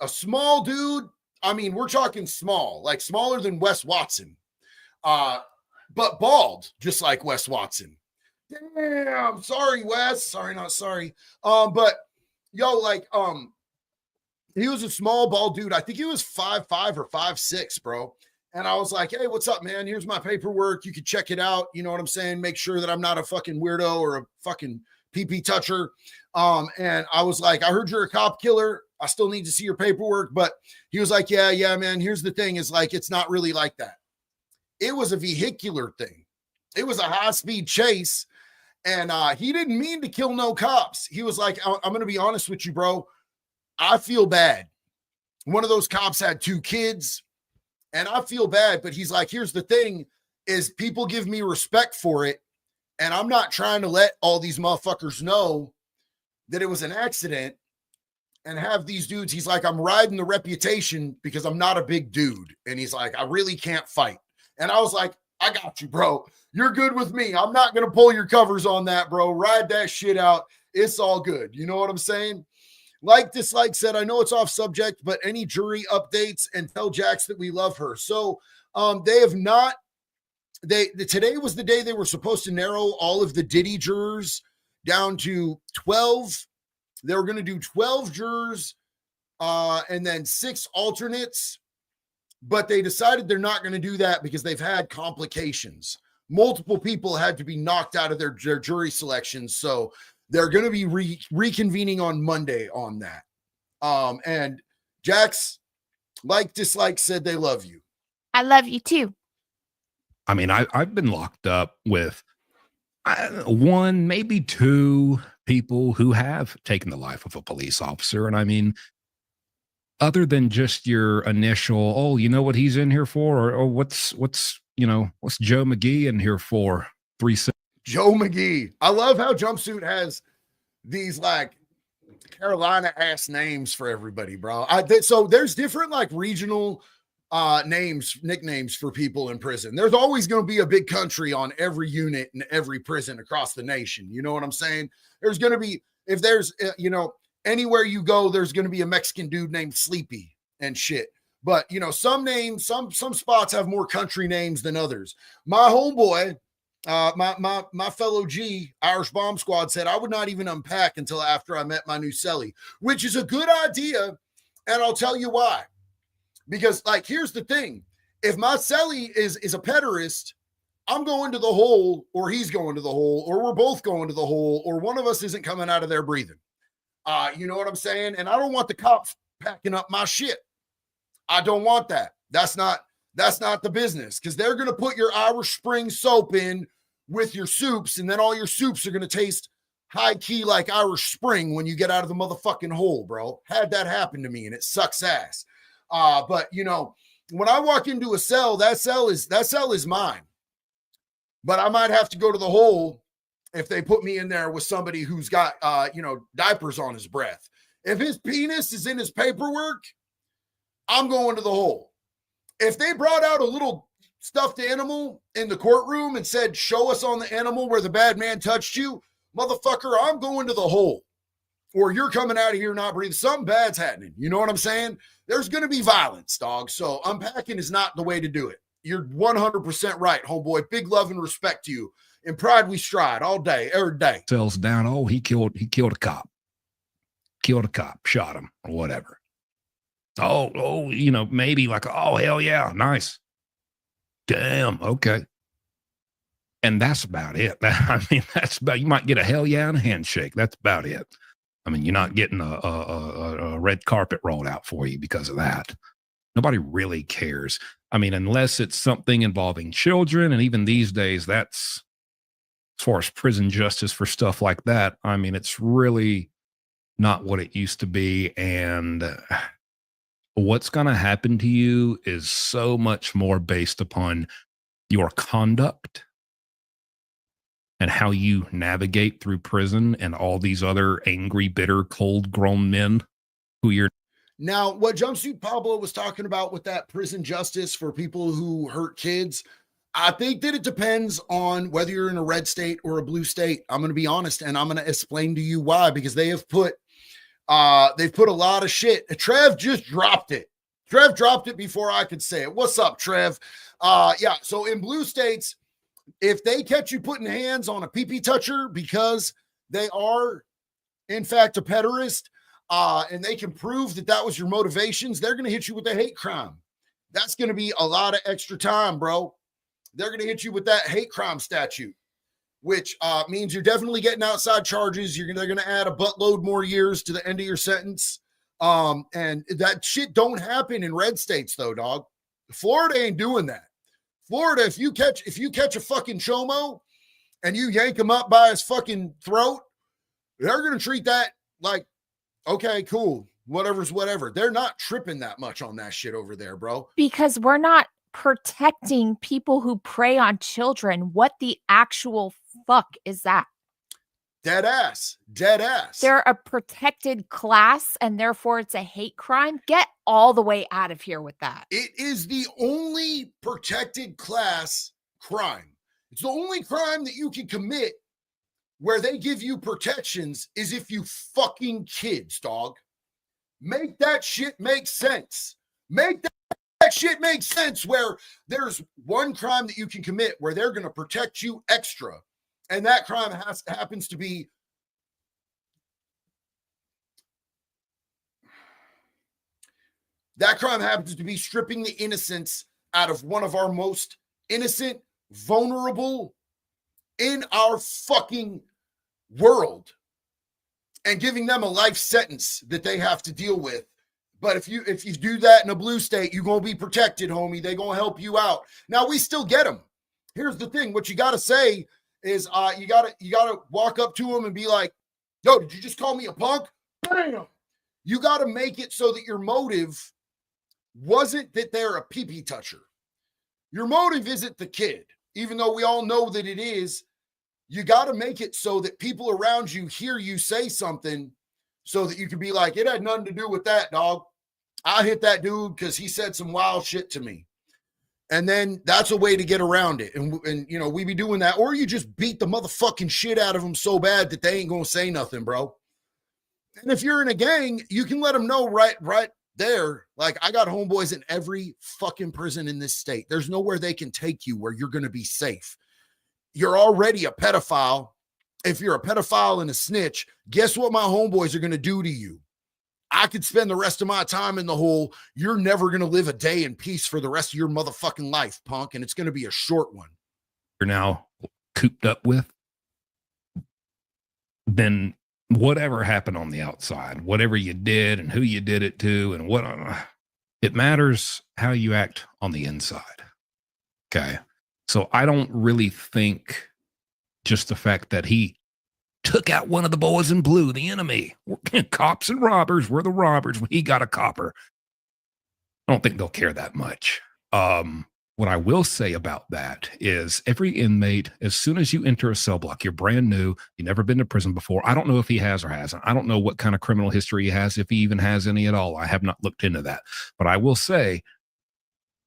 a small dude. I mean, we're talking small, like smaller than Wes Watson, but bald, just like Wes Watson. Damn, sorry, Wes. Sorry, not sorry. But he was a small, bald dude. I think he was 5'5" or 5'6", bro. And I was like, hey, what's up, man? Here's my paperwork. You can check it out. You know what I'm saying? Make sure that I'm not a fucking weirdo or a fucking pee-pee toucher. And I was like, I heard you're a cop killer. I still need to see your paperwork. But he was like, yeah, man. Here's the thing is like, it's not really like that. It was a vehicular thing. It was a high-speed chase. And he didn't mean to kill no cops. He was like, I'm going to be honest with you, bro. I feel bad. One of those cops had 2 kids. And I feel bad, but he's like, here's the thing is people give me respect for it. And I'm not trying to let all these motherfuckers know that it was an accident and have these dudes. He's like, I'm riding the reputation because I'm not a big dude. And he's like, I really can't fight. And I was like, I got you, bro. You're good with me. I'm not going to pull your covers on that, bro. Ride that shit out. It's all good. You know what I'm saying? Like Dislike said, I know it's off subject, but any jury updates and tell Jax that we love her. So they have not, today was the day they were supposed to narrow all of the Diddy jurors down to 12. They were going to do 12 jurors and then 6 alternates, but they decided they're not going to do that because they've had complications. Multiple people had to be knocked out of their jury selections. So they're going to be reconvening on Monday on that. And Jax, like Dislike said, they love you. I love you too. I mean, I've been locked up with 1, maybe 2 people who have taken the life of a police officer. And I mean, other than just your initial, oh, you know what he's in here for? Or what's Joe McGee in here for? 3 Joe McGee. I love how Jumpsuit has these like Carolina ass names for everybody, bro. So there's different like regional nicknames for people in prison. There's always going to be a big country on every unit in every prison across the nation. You know what I'm saying? There's going to be, if there's, anywhere you go, there's going to be a Mexican dude named Sleepy and shit. But, some names, some spots have more country names than others. My homeboy, my fellow G, Irish Bomb Squad, said I would not even unpack until after I met my new cellie, which is a good idea. And I'll tell you why. Because, like, here's the thing. If my cellie is a pederast, I'm going to the hole, or he's going to the hole, or we're both going to the hole, or one of us isn't coming out of there breathing. You know what I'm saying? And I don't want the cops packing up my shit. I don't want that. That's not the business, because they're going to put your Irish Spring soap in with your soups, and then all your soups are going to taste high key like Irish Spring when you get out of the motherfucking hole, bro. Had that happen to me, and it sucks ass. But when I walk into a cell, that cell is mine. But I might have to go to the hole if they put me in there with somebody who's got diapers on his breath. If his penis is in his paperwork, I'm going to the hole. If they brought out a little stuffed animal in the courtroom and said, show us on the animal where the bad man touched you, motherfucker, I'm going to the hole, or you're coming out of here not breathing. Something bad's happening. You know what I'm saying? There's going to be violence, dog. So unpacking is not the way to do it. You're 100% right, homeboy. Big love and respect to you. In pride we stride all day, every day. Sells down. Oh, he killed a cop. Killed a cop, shot him, or whatever. Oh, you know, maybe like, oh, hell yeah, nice. Damn, okay. And that's about it. I mean, that's about, you might get a hell yeah and a handshake. That's about it. I mean, you're not getting a red carpet rolled out for you because of that. Nobody really cares. I mean, unless it's something involving children, and even these days, that's, as far as prison justice for stuff like that, I mean, it's really not what it used to be. And what's going to happen to you is so much more based upon your conduct and how you navigate through prison and all these other angry, bitter, cold grown men who you're. Now, what Jumpsuit Pablo was talking about with that prison justice for people who hurt kids, I think that it depends on whether you're in a red state or a blue state. I'm going to be honest, and I'm going to explain to you why, because they've put a lot of shit. Trev just dropped it. Trev dropped it before I could say it. What's up, Trev? Yeah, so in blue states, if they catch you putting hands on a pee-pee toucher because they are, in fact, a pederast, and they can prove that that was your motivations, they're going to hit you with a hate crime. That's going to be a lot of extra time, bro. They're going to hit you with that hate crime statute, which means you're definitely getting outside charges. They're going to add a buttload more years to the end of your sentence. And that shit don't happen in red states, though, dog. Florida ain't doing that. Florida, if you catch a fucking chomo and you yank him up by his fucking throat, they're going to treat that like, okay, cool, whatever's whatever. They're not tripping that much on that shit over there, bro. Because we're not protecting people who prey on children. What the actual fuck is that? Dead ass. They're a protected class, and therefore it's a hate crime. Get all the way out of here with that. It is the only protected class crime. It's the only crime that you can commit where they give you protections is if you fucking kids, dog. Make that shit make sense. Make that shit make sense where there's one crime that you can commit where they're going to protect you extra. And that crime happens to be stripping the innocence out of one of our most innocent, vulnerable in our fucking world and giving them a life sentence that they have to deal with. But if you do that in a blue state, you're going to be protected, homie. They're going to help you out. Now, we still get them. Here's the thing. What you got to say is you gotta walk up to him and be like, yo, did you just call me a punk? Bam! You got to make it so that your motive wasn't that they're a pee-pee toucher. Your motive isn't the kid, even though we all know that it is. You got to make it so that people around you hear you say something so that you can be like, it had nothing to do with that, dog. I hit that dude because he said some wild shit to me. And then that's a way to get around it. And you know, we be doing that. Or you just beat the motherfucking shit out of them so bad that they ain't going to say nothing, bro. And if you're in a gang, you can let them know right there. Like, I got homeboys in every fucking prison in this state. There's nowhere they can take you where you're going to be safe. You're already a pedophile. If you're a pedophile and a snitch, guess what my homeboys are going to do to you? I could spend the rest of my time in the hole. You're never going to live a day in peace for the rest of your motherfucking life, punk. And it's going to be a short one. You're now cooped up with. Then whatever happened on the outside, whatever you did and who you did it to and what, it matters how you act on the inside. Okay. So I don't really think just the fact that he took out one of the boys in blue, the enemy, cops and robbers, we're the robbers. He got a copper. I don't think they'll care that much. What I will say about that is every inmate, as soon as you enter a cell block, you're brand new, you've never been to prison before. I don't know if he has or hasn't. I don't know what kind of criminal history he has, if he even has any at all. I have not looked into that. But I will say,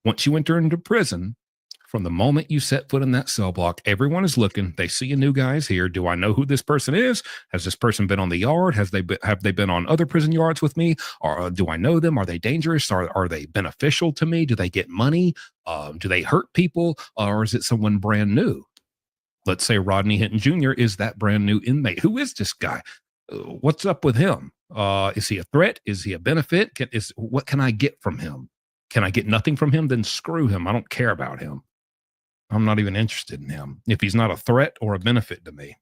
once you enter into prison, From the moment you set foot in that cell block, everyone is looking. They see a new guy's here. Do I know who this person is? Has this person been on the yard? Have they been on other prison yards with me? Or do I know them? Are they dangerous? Are they beneficial to me? Do they get money? Do they hurt people? Or is it someone brand new? Let's say Rodney Hinton Jr. is that brand new inmate. Who is this guy? What's up with him? Is he a threat? Is he a benefit? What can I get from him? Can I get nothing from him? Then screw him. I don't care about him. I'm not even interested in him if he's not a threat or a benefit to me.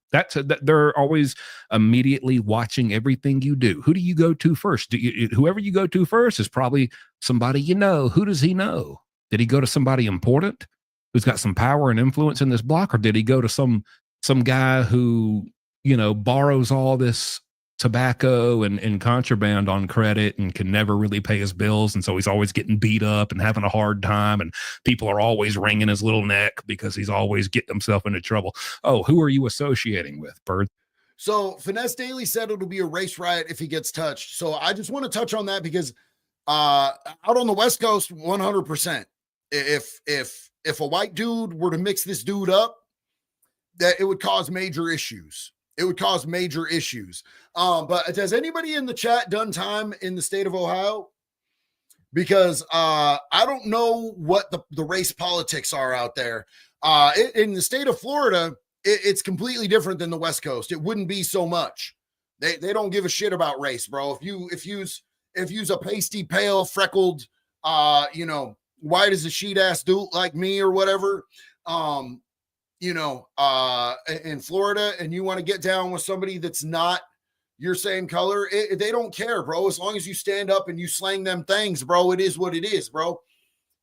They're always immediately watching everything you do. Who do you go to first? Whoever you go to first is probably somebody you know. Who does he know? Did he go to somebody important who's got some power and influence in this block, or did he go to some guy who, borrows all this tobacco and contraband on credit and can never really pay his bills, and so he's always getting beat up and having a hard time, and people are always wringing his little neck because he's always getting himself into trouble? Oh, who are you associating with, Bird? So Finesse Daily said it'll be a race riot if he gets touched. So I just want to touch on that because out on the West Coast, 100%. If a white dude were to mix this dude up, that it would cause major issues. It would cause major issues. But has anybody in the chat done time in the state of Ohio? Because I don't know what the race politics are out there. In the state of Florida, it's completely different than the West Coast. It wouldn't be so much. They don't give a shit about race, bro. If you's a pasty, pale, freckled, white as a sheet ass dude like me or whatever, in Florida, and you want to get down with somebody that's not your same color, they don't care, bro. As long as you stand up and you slang them things, bro, it is what it is, bro.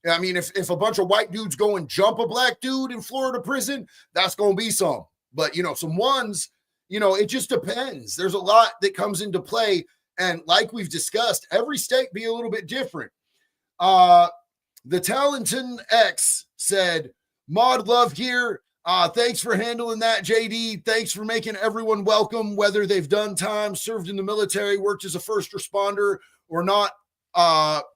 I mean, if a bunch of white dudes go and jump a black dude in Florida prison, that's going to be some. But, some ones, it just depends. There's a lot that comes into play. And like we've discussed, every state be a little bit different. The Talenton X said, Mod love here. Thanks for handling that, JD. Thanks for making everyone welcome, whether they've done time, served in the military, worked as a first responder, or not,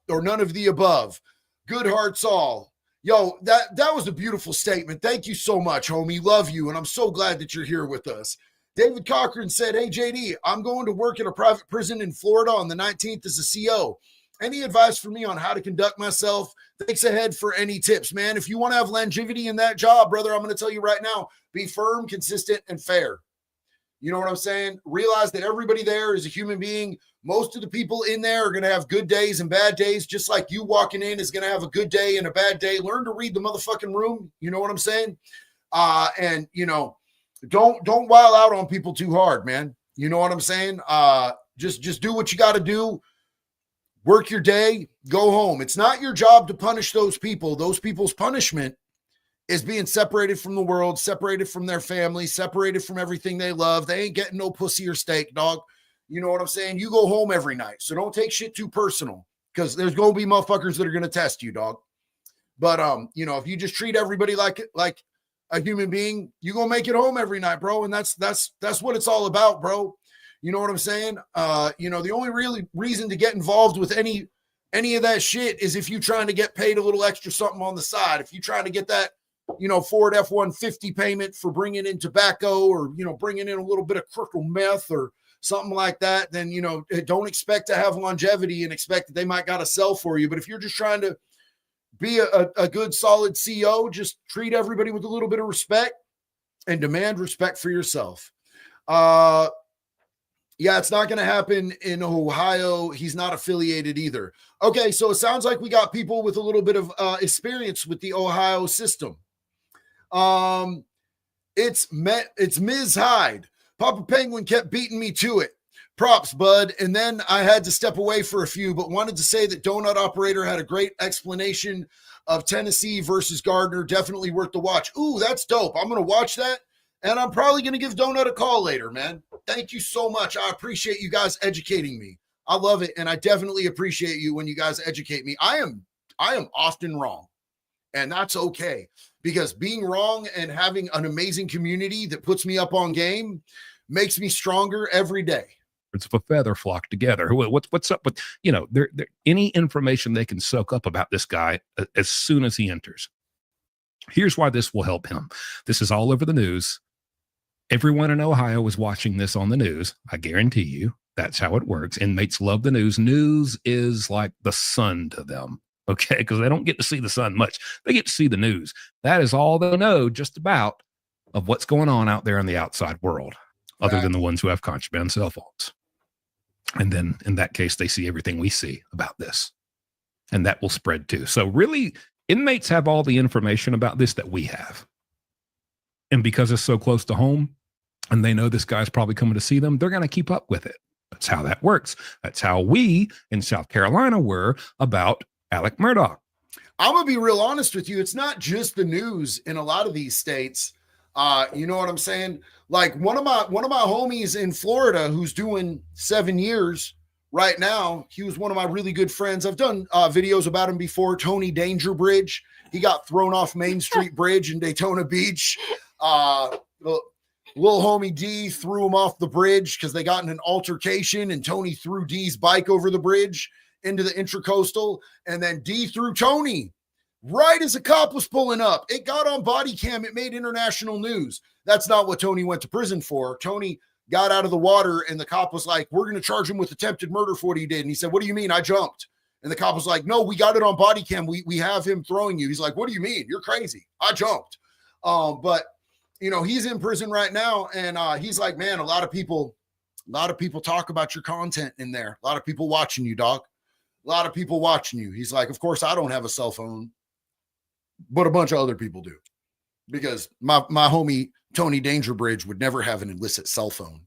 or none of the above. Good hearts all. Yo, that was a beautiful statement. Thank you so much, homie. Love you, and I'm so glad that you're here with us. David Cochran said, hey, JD, I'm going to work at a private prison in Florida on the 19th as a CO. Any advice for me on how to conduct myself? Thanks ahead for any tips, man. If you want to have longevity in that job, brother, I'm going to tell you right now, be firm, consistent, and fair. You know what I'm saying? Realize that everybody there is a human being. Most of the people in there are going to have good days and bad days, just like you walking in is going to have a good day and a bad day. Learn to read the motherfucking room. You know what I'm saying? And don't wild out on people too hard, man. You know what I'm saying? Just do what you got to do. Work your day, go home. It's not your job to punish those people. Those people's punishment is being separated from the world, separated from their family, separated from everything they love. They ain't getting no pussy or steak, dog. You know what I'm saying? You go home every night. So don't take shit too personal, because there's going to be motherfuckers that are going to test you, dog. But, if you just treat everybody like a human being, you're going to make it home every night, bro. And that's what it's all about, bro. You know what I'm saying? The only really reason to get involved with any of that shit is if you're trying to get paid a little extra something on the side. If you're trying to get that, Ford F-150 payment for bringing in tobacco, or, bringing in a little bit of crystal meth or something like that, then, don't expect to have longevity and expect that they might got to sell for you. But if you're just trying to be a good, solid CO, just treat everybody with a little bit of respect and demand respect for yourself. Yeah, it's not going to happen in Ohio. He's not affiliated either. Okay, so it sounds like we got people with a little bit of experience with the Ohio system. It's Ms. Hyde. Papa Penguin kept beating me to it. Props, bud. And then I had to step away for a few, but wanted to say that Donut Operator had a great explanation of Tennessee versus Gardner. Definitely worth the watch. Ooh, that's dope. I'm going to watch that. And I'm probably going to give Donut a call later, man. Thank you so much. I appreciate you guys educating me. I love it. And I definitely appreciate you when you guys educate me. I am often wrong. And that's okay. Because being wrong and having an amazing community that puts me up on game makes me stronger every day. It's a feather flock together. What's up with, any information they can soak up about this guy as soon as he enters. Here's why this will help him. This is all over the news. Everyone in Ohio is watching this on the news. I guarantee you that's how it works. Inmates love the news. News is like the sun to them, okay? Because they don't get to see the sun much. They get to see the news. That is all they know just about of what's going on out there in the outside world, other than the ones who have contraband cell phones. And then in that case, they see everything we see about this. And that will spread too. So really, inmates have all the information about this that we have. And because it's so close to home and they know this guy's probably coming to see them, they're going to keep up with it. That's how that works. That's how we in South Carolina were about Alec Murdaugh. I'm going to be real honest with you. It's not just the news in a lot of these states. You know what I'm saying? Like one of my homies in Florida who's doing 7 years right now. He was one of my really good friends. I've done videos about him before. Tony Danger Bridge. He got thrown off Main Street Bridge in Daytona Beach. Little homie D threw him off the bridge because they got in an altercation, and Tony threw D's bike over the bridge into the Intracoastal, and then D threw Tony right as a cop was pulling up. It got on body cam. It made international news. That's not what Tony went to prison for. Tony got out of the water, and the cop was like, "We're going to charge him with attempted murder for what he did." And he said, "What do you mean? I jumped." And the cop was like, "No, we got it on body cam. We have him throwing you." He's like, "What do you mean? You're crazy. I jumped." But you know, he's in prison right now, and he's like, "Man, a lot of people talk about your content in there. A lot of people watching you, dog. A lot of people watching you." He's like, "Of course, I don't have a cell phone, but a bunch of other people do, because my homie Tony Dangerbridge would never have an illicit cell phone.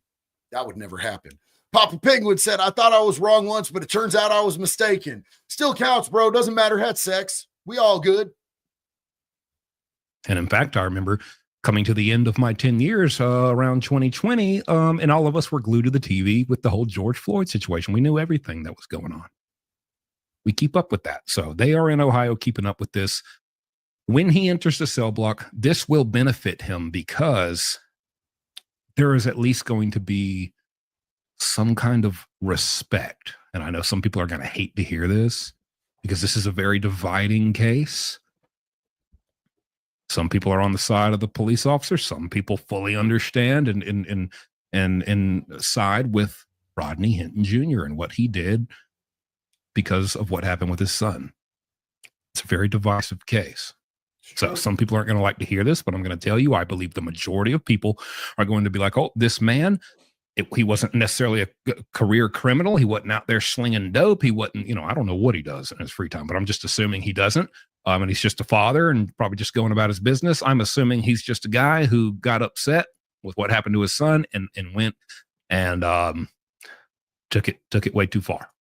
That would never happen." Papa Penguin said, "I thought I was wrong once, but it turns out I was mistaken." Still counts, bro. Doesn't matter. Had sex. We all good. And in fact, I remember coming to the end of my 10 years around 2020, and all of us were glued to the TV with the whole George Floyd situation. We knew everything that was going on. We keep up with that. So they are in Ohio keeping up with this. When he enters the cell block, this will benefit him because there is at least going to be some kind of respect. And I know some people are going to hate to hear this because this is a very dividing case. Some people are on the side of the police officer. Some people fully understand and side with Rodney Hinton Jr. and what he did because of what happened with his son. It's a very divisive case. So some people aren't going to like to hear this, but I'm going to tell you, I believe the majority of people are going to be like, "Oh, this man, he wasn't necessarily a career criminal. He wasn't out there slinging dope. He wasn't, I don't know what he does in his free time, but I'm just assuming he doesn't. And he's just a father and probably just going about his business. I'm assuming he's just a guy who got upset with what happened to his son and went and took it way too far."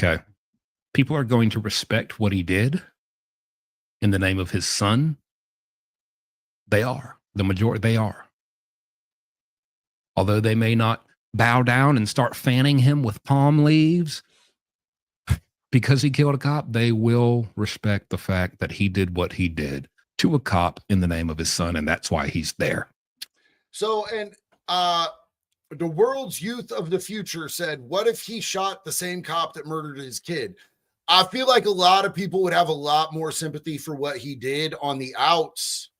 Okay. People are going to respect what he did in the name of his son. They are. The majority, they are. Although they may not bow down and start fanning him with palm leaves because he killed a cop, they will respect the fact that he did what he did to a cop in the name of his son, and that's why he's there. So, and the world's youth of the future said, "What if he shot the same cop that murdered his kid?" I feel like a lot of people would have a lot more sympathy for what he did on the outs.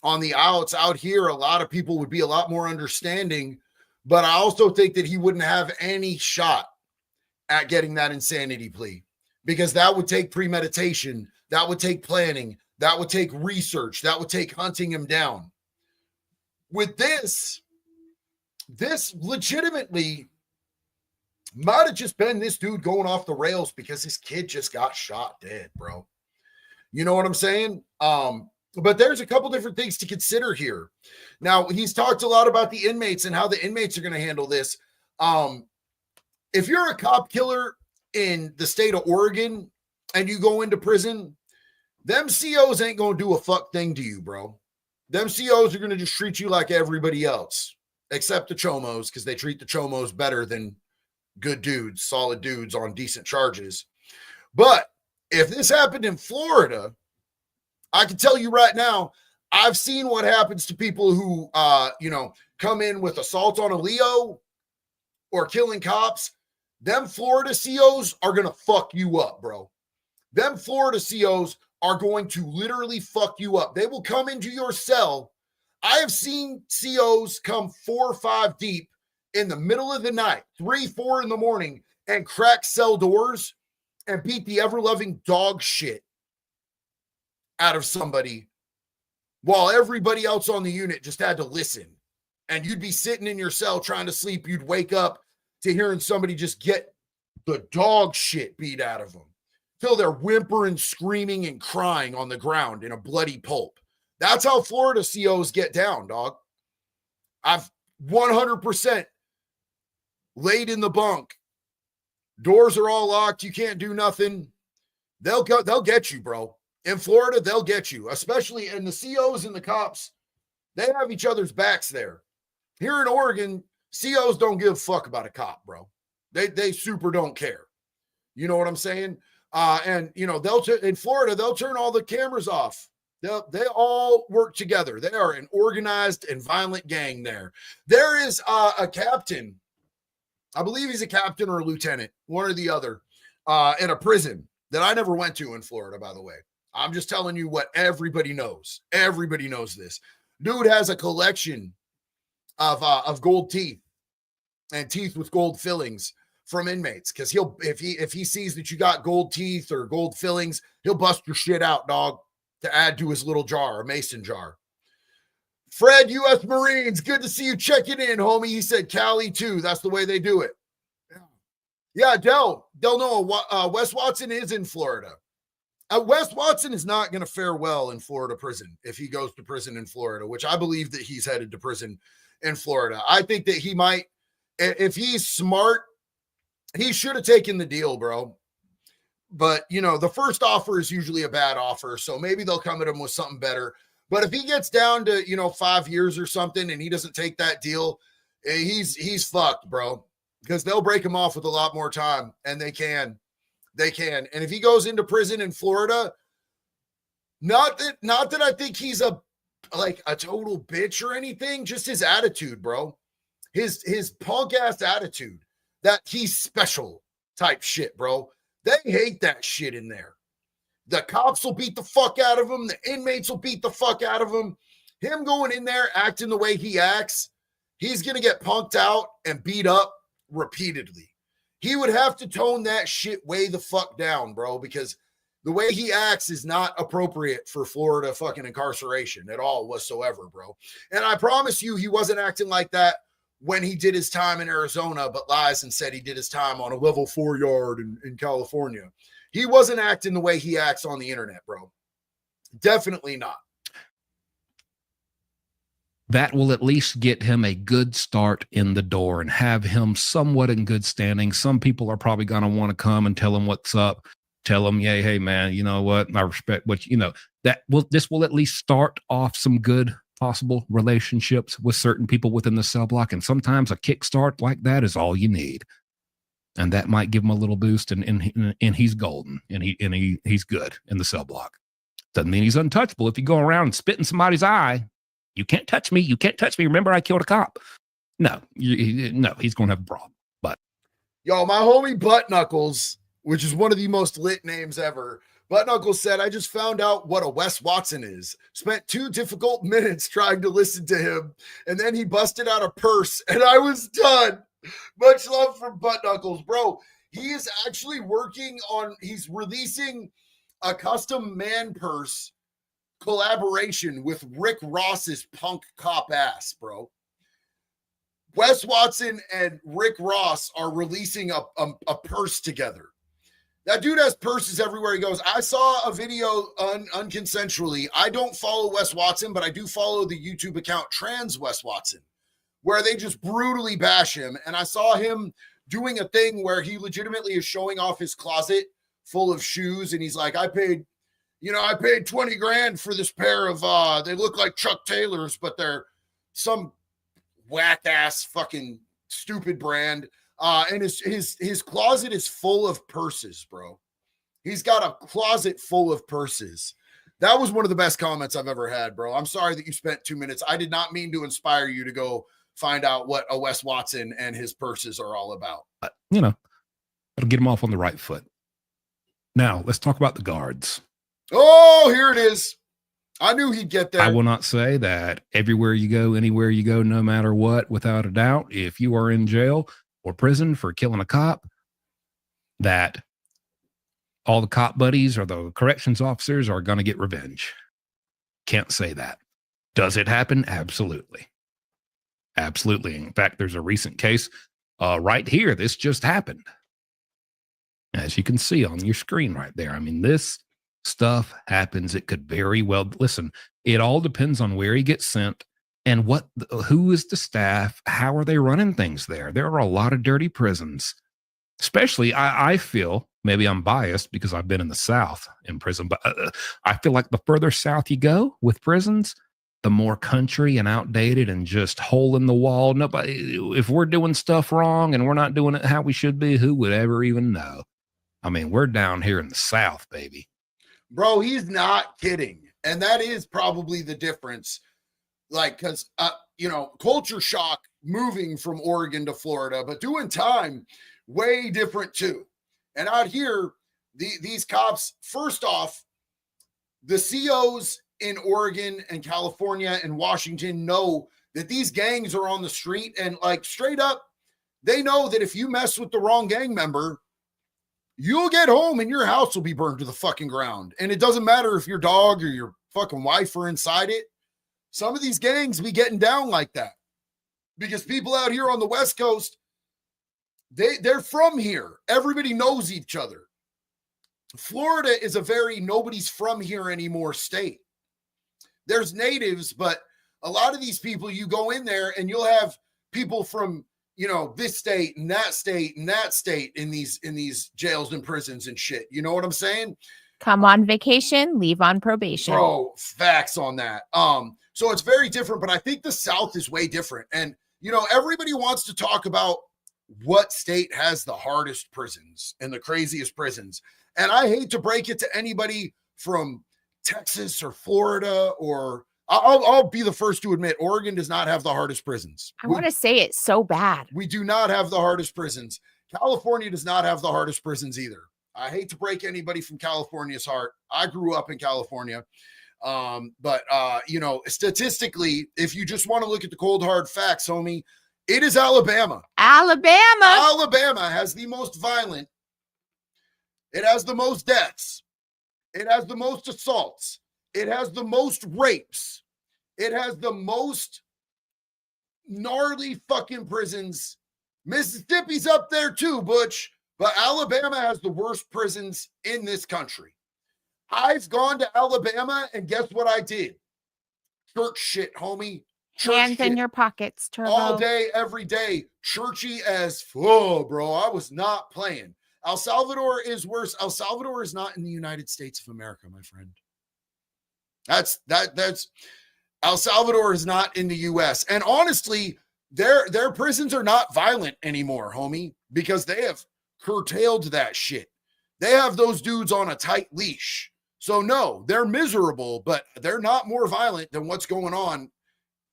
On the outs out here, a lot of people would be a lot more understanding, but I also think that he wouldn't have any shot at getting that insanity plea, because that would take premeditation, that would take planning, that would take research, that would take hunting him down. With this legitimately might have just been this dude going off the rails because his kid just got shot dead, bro. You know what I'm saying? But there's a couple different things to consider here. Now, he's talked a lot about the inmates and how the inmates are going to handle this. If you're a cop killer in the state of Oregon and you go into prison, them COs ain't going to do a fuck thing to you, bro. Them COs are going to just treat you like everybody else, except the chomos, because they treat the chomos better than good dudes, solid dudes on decent charges. But if this happened in Florida, I can tell you right now, I've seen what happens to people who, come in with assault on a Leo or killing cops. Them Florida COs are going to fuck you up, bro. Them Florida COs are going to literally fuck you up. They will come into your cell. I have seen COs come 4 or 5 deep in the middle of the night, 3, 4 in the morning, and crack cell doors and beat the ever-loving dog shit out of somebody while everybody else on the unit just had to listen. And you'd be sitting in your cell trying to sleep. You'd wake up to hearing somebody just get the dog shit beat out of them till they're whimpering, screaming, and crying on the ground in a bloody pulp. That's how Florida COs get down, dog. I've 100% laid in the bunk. Doors are all locked. You can't do nothing. They'll get you, bro. In Florida, they'll get you, especially in the COs and the cops. They have each other's backs there. Here in Oregon, COs don't give a fuck about a cop, bro. They super don't care. You know what I'm saying? And you know, in Florida, they'll turn all the cameras off. They all work together. They are an organized and violent gang there. There is a captain, I believe he's a captain or a lieutenant, one or the other, in a prison that I never went to in Florida, by the way. I'm just telling you what everybody knows. Everybody knows this. Dude has a collection of gold teeth and teeth with gold fillings from inmates, because if he sees that you got gold teeth or gold fillings, he'll bust your shit out, dog, to add to his little jar, a mason jar. Fred, U.S. Marines, good to see you checking in, homie. He said Cali too. That's the way they do it. Yeah, Del Noah, Wes Watson is in Florida. Wes Watson is not going to fare well in Florida prison if he goes to prison in Florida, which I believe that he's headed to prison in Florida. I think that he might, if he's smart, he should have taken the deal, bro. But, you know, the first offer is usually a bad offer, so maybe they'll come at him with something better. But if he gets down to, 5 years or something and he doesn't take that deal, he's fucked, bro, because they'll break him off with a lot more time, and they can. And if he goes into prison in Florida, not that I think he's a total bitch or anything, just his attitude, bro. His punk ass attitude, that he's special type shit, bro. They hate that shit in there. The cops will beat the fuck out of him. The inmates will beat the fuck out of him. Him going in there acting the way he acts, he's going to get punked out and beat up repeatedly. He would have to tone that shit way the fuck down, bro, because the way he acts is not appropriate for Florida fucking incarceration at all whatsoever, bro. And I promise you, he wasn't acting like that when he did his time in Arizona, but lies and said he did his time on a level 4 yard in California. He wasn't acting the way he acts on the internet, bro. Definitely not. That will at least get him a good start in the door and have him somewhat in good standing. Some people are probably going to want to come and tell him what's up. Tell him, yeah, hey, man, you know what? I respect what, this will at least start off some good possible relationships with certain people within the cell block. And sometimes a kickstart like that is all you need. And that might give him a little boost, and he's golden, and he's good in the cell block. Doesn't mean he's untouchable. If you go around and spit in somebody's eye, you can't touch me. You can't touch me. Remember, I killed a cop. No, he's going to have a problem. But yo, my homie Butt Knuckles, which is one of the most lit names ever. Butt Knuckles said, I just found out what a Wes Watson is. Spent 2 difficult minutes trying to listen to him, and then he busted out a purse, and I was done. Much love from Butt Knuckles, bro. He is actually he's releasing a custom man purse collaboration with Rick Ross's punk cop ass, bro. Wes Watson and Rick Ross are releasing a purse together. That dude has purses everywhere he goes. I saw a video unconsensually. I don't follow Wes Watson, but I do follow the YouTube account Trans Wes Watson, where they just brutally bash him. And I saw him doing a thing where he legitimately is showing off his closet full of shoes. And he's like, I paid 20 grand for this pair of, they look like Chuck Taylors, but they're some whack ass fucking stupid brand. And his closet is full of purses, bro. He's got a closet full of purses. That was one of the best comments I've ever had, bro. I'm sorry that you spent 2 minutes. I did not mean to inspire you to go find out what a Wes Watson and his purses are all about. It'll get him off on the right foot. Now, let's talk about the guards. Oh, here it is. I knew he'd get there. I will not say that everywhere you go, anywhere you go, no matter what, without a doubt, if you are in jail or prison for killing a cop, that all the cop buddies or the corrections officers are going to get revenge. Can't say that. Does it happen? Absolutely. Absolutely. In fact, there's a recent case right here. This just happened. As you can see on your screen right there. I mean, this stuff happens. It could very well, listen, it all depends on where he gets sent and who is the staff, how are they running things there. There are a lot of dirty prisons, especially I feel, maybe I'm biased because I've been in the South in prison, but I feel like the further south you go with prisons, the more country and outdated and just hole in the wall. Nobody, if we're doing stuff wrong and we're not doing it how we should be, who would ever even know? I mean, we're down here in the South, baby. Bro, he's not kidding. And that is probably the difference. Like, because, culture shock moving from Oregon to Florida, but doing time way different too. And out here, these cops, first off, the COs in Oregon and California and Washington know that these gangs are on the street, and like straight up, they know that if you mess with the wrong gang member, you'll get home and your house will be burned to the fucking ground. And it doesn't matter if your dog or your fucking wife are inside it. Some of these gangs be getting down like that because people out here on the West Coast, they're from here. Everybody knows each other. Florida is a very nobody's from here anymore state. There's natives, but a lot of these people, you go in there and you'll have people from, this state and that state and that state in these jails and prisons and shit. You know what I'm saying? Come on vacation, leave on probation. Bro, facts on that. So it's very different, but I think the South is way different. And, everybody wants to talk about what state has the hardest prisons and the craziest prisons. And I hate to break it to anybody from Texas or Florida, or I'll be the first to admit Oregon does not have the hardest prisons. I want to say it so bad. We do not have the hardest prisons. California does not have the hardest prisons either. I hate to break anybody from California's heart. I grew up in California. But statistically, if you just want to look at the cold hard facts, homie, it is Alabama. Alabama has the most violent. It has the most deaths. It has the most assaults. It has the most rapes. It has the most gnarly fucking prisons. Mississippi's up there too, Butch, but Alabama has the worst prisons in this country. I've gone to Alabama, and guess what I did? Church shit, homie. Church Hands shit. in your pockets, Turbo. All day, every day. Churchy as fuck, bro. I was not playing. El Salvador is worse. El Salvador is not in the United States of America, my friend. That's El Salvador is not in the US. And honestly, their prisons are not violent anymore, homie, because they have curtailed that shit. They have those dudes on a tight leash. So no, they're miserable, but they're not more violent than what's going on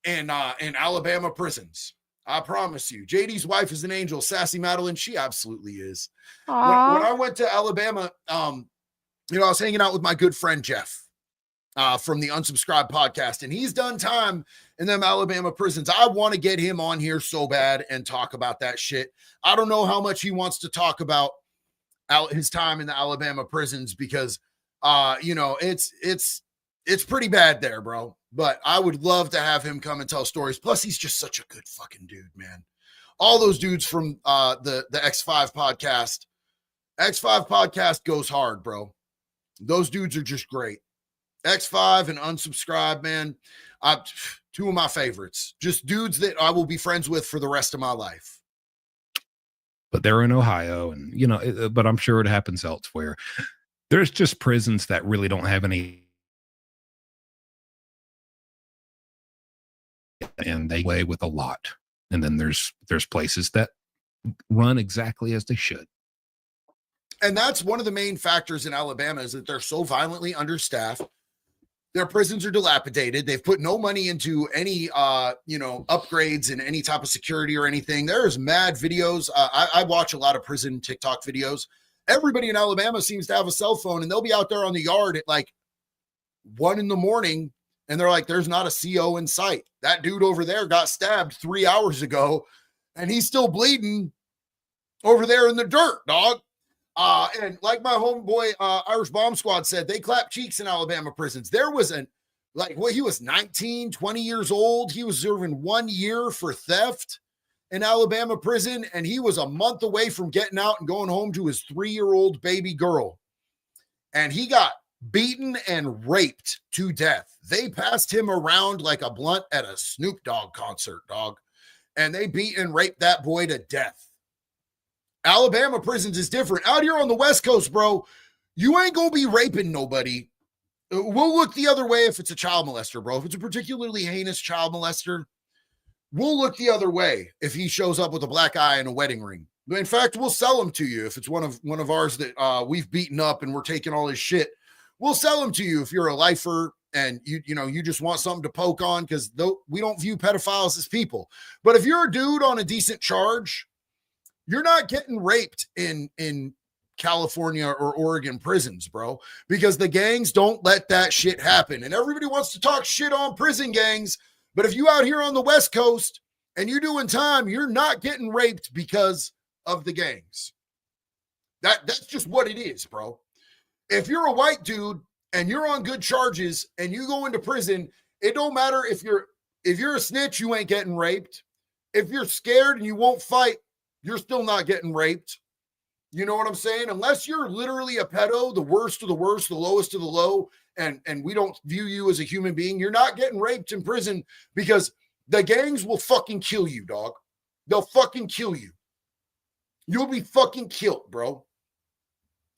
in Alabama prisons. I promise you. JD's wife is an angel. Sassy Madeline, she absolutely is. When I went to Alabama, I was hanging out with my good friend Jeff from the Unsubscribed podcast, and he's done time in them Alabama prisons. I want to get him on here so bad and talk about that shit. I don't know how much he wants to talk about his time in the Alabama prisons because it's pretty bad there, bro. But I would love to have him come and tell stories. Plus, he's just such a good fucking dude, man. All those dudes from the X5 podcast. X5 podcast goes hard, bro. Those dudes are just great. X5 and Unsubscribed, man. Two of my favorites. Just dudes that I will be friends with for the rest of my life. But they're in Ohio, and but I'm sure it happens elsewhere. There's just prisons that really don't have any, and they weigh with a lot. And then there's places that run exactly as they should. And that's one of the main factors in Alabama is that they're so violently understaffed. Their prisons are dilapidated. They've put no money into any, upgrades and any type of security or anything. There's mad videos. I watch a lot of prison TikTok videos. Everybody in Alabama seems to have a cell phone, and they'll be out there on the yard at like 1 a.m, and they're like, there's not a CO in sight. That dude over there got stabbed 3 hours ago, and he's still bleeding over there in the dirt, dog. And like my homeboy Irish Bomb Squad said, they clap cheeks in Alabama prisons. There was he was 19, 20 years old. He was serving 1 year for theft in Alabama prison, and he was a month away from getting out and going home to his 3-year-old baby girl. And he got beaten and raped to death. They passed him around like a blunt at a Snoop Dogg concert, dog. And they beat and raped that boy to death. Alabama prisons is different. Out here on the West Coast, bro, you ain't gonna be raping nobody. We'll look the other way if it's a child molester, bro. If it's a particularly heinous child molester, we'll look the other way if he shows up with a black eye and a wedding ring. In fact, we'll sell him to you if it's one of ours that we've beaten up and we're taking all his shit. We'll sell him to you if you're a lifer and you just want something to poke on, because we don't view pedophiles as people. But if you're a dude on a decent charge, you're not getting raped in California or Oregon prisons, bro, because the gangs don't let that shit happen. And everybody wants to talk shit on prison gangs, but if you out here on the West Coast and you're doing time, you're not getting raped because of the gangs. That's just what it is, bro. If you're a white dude and you're on good charges and you go into prison, it don't matter if you're a snitch, you ain't getting raped. If you're scared and you won't fight, you're still not getting raped. You know what I'm saying? Unless you're literally a pedo, the worst of the worst, the lowest of the low, and we don't view you as a human being, you're not getting raped in prison, because the gangs will fucking kill you, dog. They'll fucking kill you. You'll be fucking killed, bro.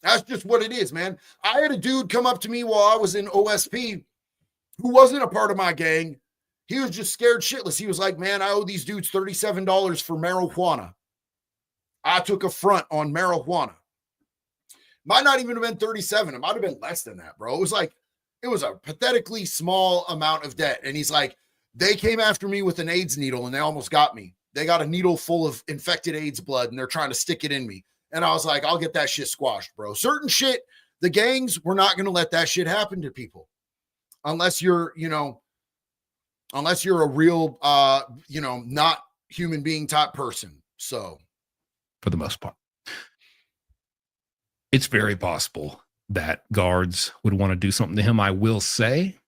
That's just what it is, man. I had a dude come up to me while I was in OSP who wasn't a part of my gang. He was just scared shitless. He was like, man, I owe these dudes $37 for marijuana. I took a front on marijuana. Might not even have been 37. It might have been less than that, bro. It was a pathetically small amount of debt. And he's like, they came after me with an AIDS needle and they almost got me. They got a needle full of infected AIDS blood and they're trying to stick it in me. And I was like, I'll get that shit squashed, bro. Certain shit, the gangs, we're not going to let that shit happen to people. Unless you're, unless you're a real, not human being type person. So. For the most part, it's very possible that guards would want to do something to him. I will say,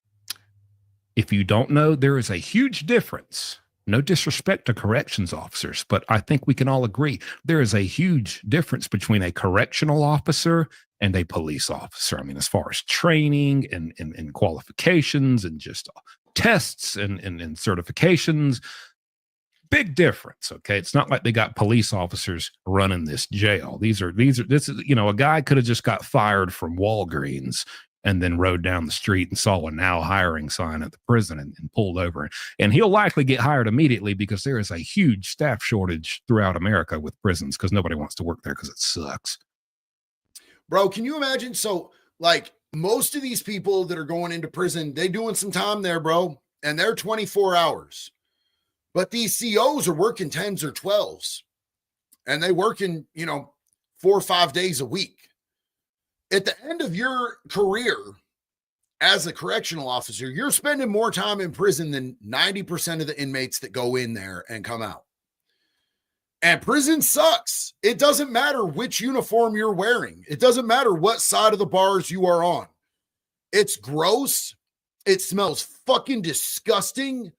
if you don't know, there is a huge difference. No disrespect to corrections officers, but I think we can all agree there is a huge difference between a correctional officer and a police officer. I mean, as far as training and qualifications and just tests and certifications, big difference. Okay. It's not like they got police officers running this jail. This is, a guy could have just got fired from Walgreens and then rode down the street and saw a now hiring sign at the prison and pulled over. And he'll likely get hired immediately because there is a huge staff shortage throughout America with prisons because nobody wants to work there because it sucks. Bro, can you imagine? So, most of these people that are going into prison, they doing some time there, bro, and they're 24 hours. But these COs are working 10s or 12s, and they working, 4 or 5 days a week. At the end of your career as a correctional officer, you're spending more time in prison than 90% of the inmates that go in there and come out. And prison sucks. It doesn't matter which uniform you're wearing. It doesn't matter what side of the bars you are on. It's gross. It smells fucking disgusting.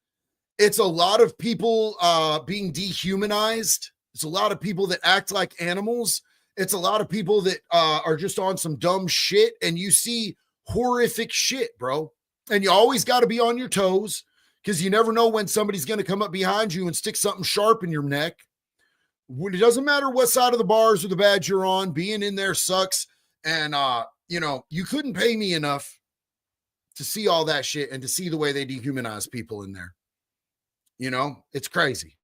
It's a lot of people being dehumanized. It's a lot of people that act like animals. It's a lot of people that are just on some dumb shit, and you see horrific shit, bro. And you always got to be on your toes because you never know when somebody's going to come up behind you and stick something sharp in your neck. It doesn't matter what side of the bars or the badge you're on. Being in there sucks. And, you couldn't pay me enough to see all that shit and to see the way they dehumanize people in there. It's crazy.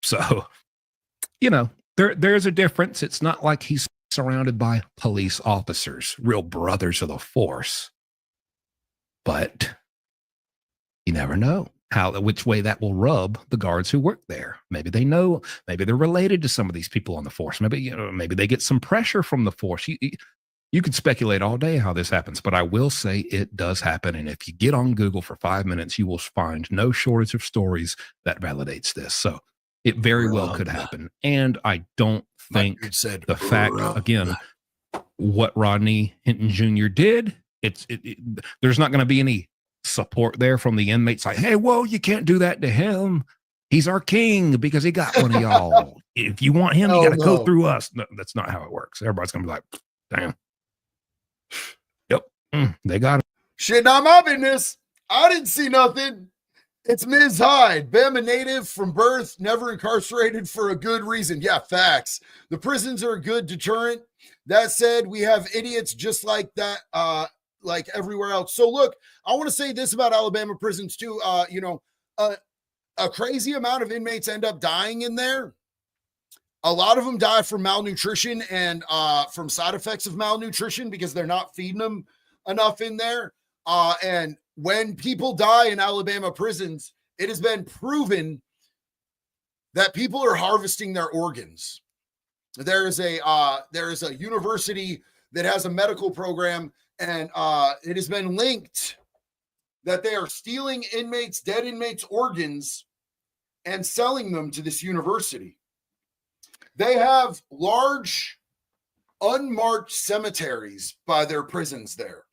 So, there's a difference. It's not like he's surrounded by police officers, real brothers of the force. But you never know. which way that will rub the guards who work there. Maybe they know, maybe they're related to some of these people on the force. Maybe, maybe they get some pressure from the force. You could speculate all day how this happens, but I will say it does happen. And if you get on Google for 5 minutes, you will find no shortage of stories that validates this. So it very well could happen. And I don't think the fact, again, what Rodney Hinton Jr. did, there's not going to be any support there from the inmates like, hey, whoa, you can't do that to him. He's our king because he got one of y'all. If you want him, you got to go through us. No, that's not how it works. Everybody's going to be like, damn. Yep. They got it. Shit, not my business. I didn't see nothing. It's Ms. Hyde, Bama native from birth, never incarcerated for a good reason. Yeah, facts. The prisons are a good deterrent. That said, we have idiots just like that, like everywhere else. So look, I want to say this about Alabama prisons too. A crazy amount of inmates end up dying in there. A lot of them die from malnutrition and from side effects of malnutrition because they're not feeding them enough in there. And when people die in Alabama prisons, it has been proven that people are harvesting their organs. There is a university that has a medical program, and it has been linked that they are stealing dead inmates' organs and selling them to this university. They have large, unmarked cemeteries by their prisons there.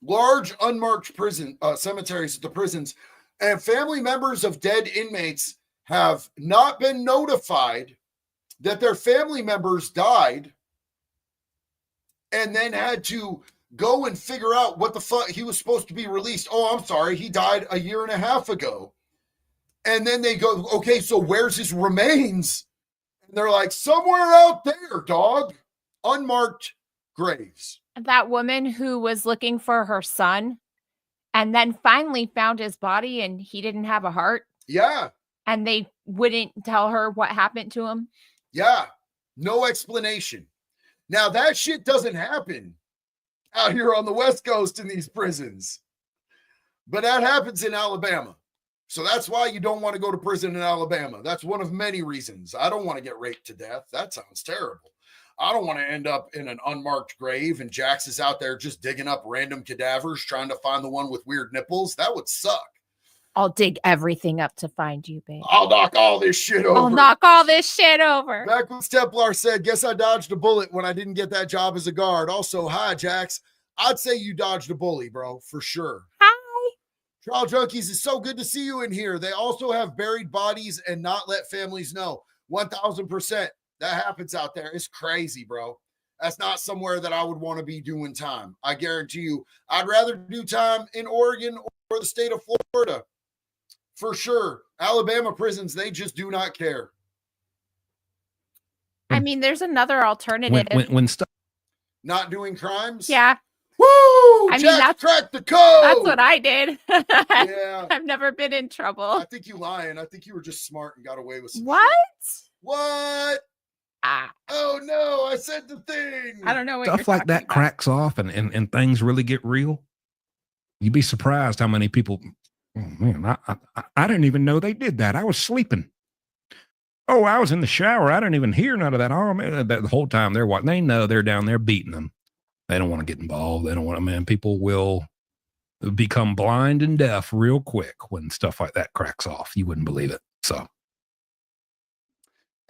Large, unmarked cemeteries at the prisons. And family members of dead inmates have not been notified that their family members died and then had to go and figure out what the fuck he was supposed to be released. Oh, I'm sorry. He died a year and a half ago. And then they go, okay, so where's his remains? And they're like, somewhere out there, dog. Unmarked graves. That woman who was looking for her son and then finally found his body and he didn't have a heart. Yeah. And they wouldn't tell her what happened to him. Yeah. No explanation. Now that shit doesn't happen out here on the West Coast in these prisons. But that happens in Alabama. So that's why you don't want to go to prison in Alabama. That's one of many reasons. I don't want to get raped to death. That sounds terrible. I don't want to end up in an unmarked grave and Jax is out there just digging up random cadavers trying to find the one with weird nipples. That would suck. I'll dig everything up to find you, babe. I'll knock all this shit over. I'll knock all this shit over. Backwoods Templar said, guess I dodged a bullet when I didn't get that job as a guard. Also, hi, Jax. I'd say you dodged a bully, bro, for sure. Hi. Trial Junkies, is so good to see you in here. They also have buried bodies and not let families know. 1000%. That happens out there. It's crazy, bro. That's not somewhere that I would want to be doing time. I guarantee you. I'd rather do time in Oregon or the state of Florida. For sure. Alabama prisons, they just do not care. I mean, there's another alternative. When stuff not doing crimes? Yeah. Woo! I mean, that's cracked the code. That's what I did. Yeah. I've never been in trouble. I think you lying. I think you were just smart and got away with some what? Shit. What? Oh no, I said the thing. I don't know what stuff like that cracks off and things really get real. You'd be surprised how many people, oh man, I didn't even know they did that. I was sleeping. Oh, I was in the shower. I didn't even hear none of that. Oh man, the whole time they're watching. They know they're down there beating them. They don't want to get involved. They don't want to, man, people will become blind and deaf real quick when stuff like that cracks off. You wouldn't believe it. So.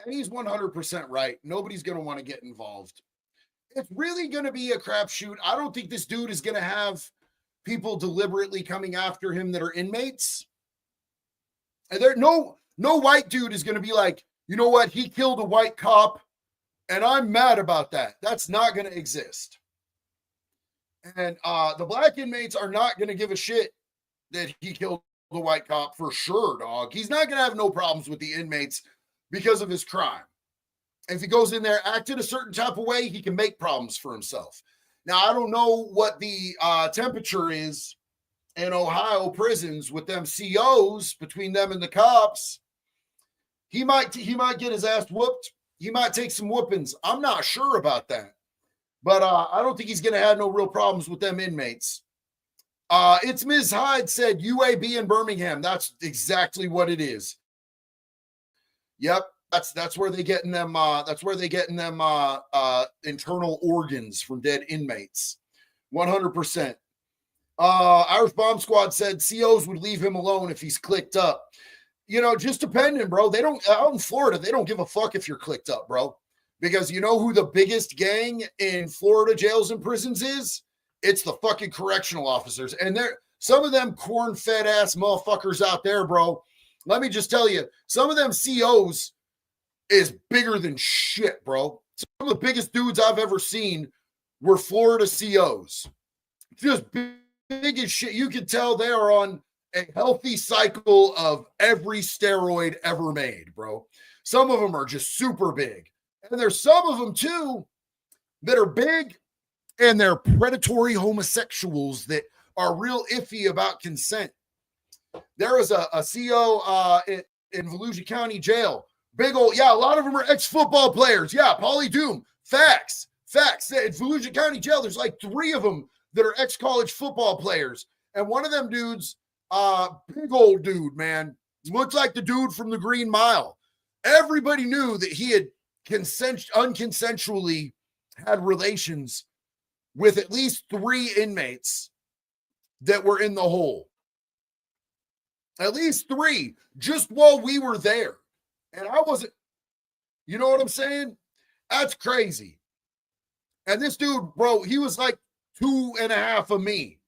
And he's 100% right. Nobody's going to want to get involved. It's really going to be a crapshoot. I don't think this dude is going to have people deliberately coming after him that are inmates. And there, no white dude is going to be like, you know what? He killed a white cop and I'm mad about that. That's not going to exist. And the black inmates are not going to give a shit that he killed the white cop for sure, dog. He's not going to have no problems with the inmates because of his crime. If he goes in there, acted a certain type of way, he can make problems for himself. Now, I don't know what the temperature is in Ohio prisons with them COs between them and the cops. He might get his ass whooped. He might take some whoopings. I'm not sure about that. But I don't think he's going to have no real problems with them inmates. It's Ms. Hyde said UAB in Birmingham. That's exactly what it is. Yep, that's where they getting them. That's where they getting them internal organs from dead inmates. 100%. Irish Bomb Squad said COs would leave him alone if he's clicked up. You know, just depending, bro. They don't out in Florida. They don't give a fuck if you're clicked up, bro. Because you know who the biggest gang in Florida jails and prisons is? It's the fucking correctional officers. And they're some of them corn-fed ass motherfuckers out there, bro. Let me just tell you, some of them COs is bigger than shit, bro. Some of the biggest dudes I've ever seen were Florida COs. Just big as shit. You can tell they are on a healthy cycle of every steroid ever made, bro. Some of them are just super big. And there's some of them, too, that are big and they're predatory homosexuals that are real iffy about consent. There was a CO in Volusia County Jail. Big old, yeah, a lot of them are ex-football players. Yeah, Paulie Doom. Facts. In Volusia County Jail, there's like 3 of them that are ex-college football players. And one of them dudes, big old dude, man, looks like the dude from the Green Mile. Everybody knew that he had unconsensually had relations with at least 3 inmates that were in the hole. At least 3, just while we were there. And I wasn't, you know what I'm saying? That's crazy. And this dude, bro, he was like 2.5 of me.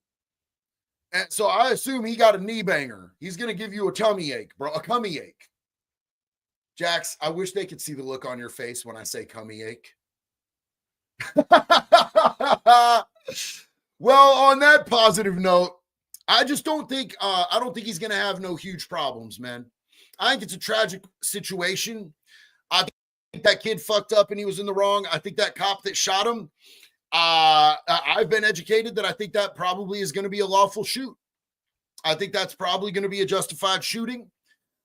And so I assume he got a knee banger. He's going to give you a tummy ache, bro, a cummy ache. Jax, I wish they could see the look on your face when I say cummy ache. Well, on that positive note, I just don't think I don't think he's going to have no huge problems, man. I think it's a tragic situation. I think that kid fucked up and he was in the wrong. I think that cop that shot him, I've been educated that I think that probably is going to be a lawful shoot. I think that's probably going to be a justified shooting.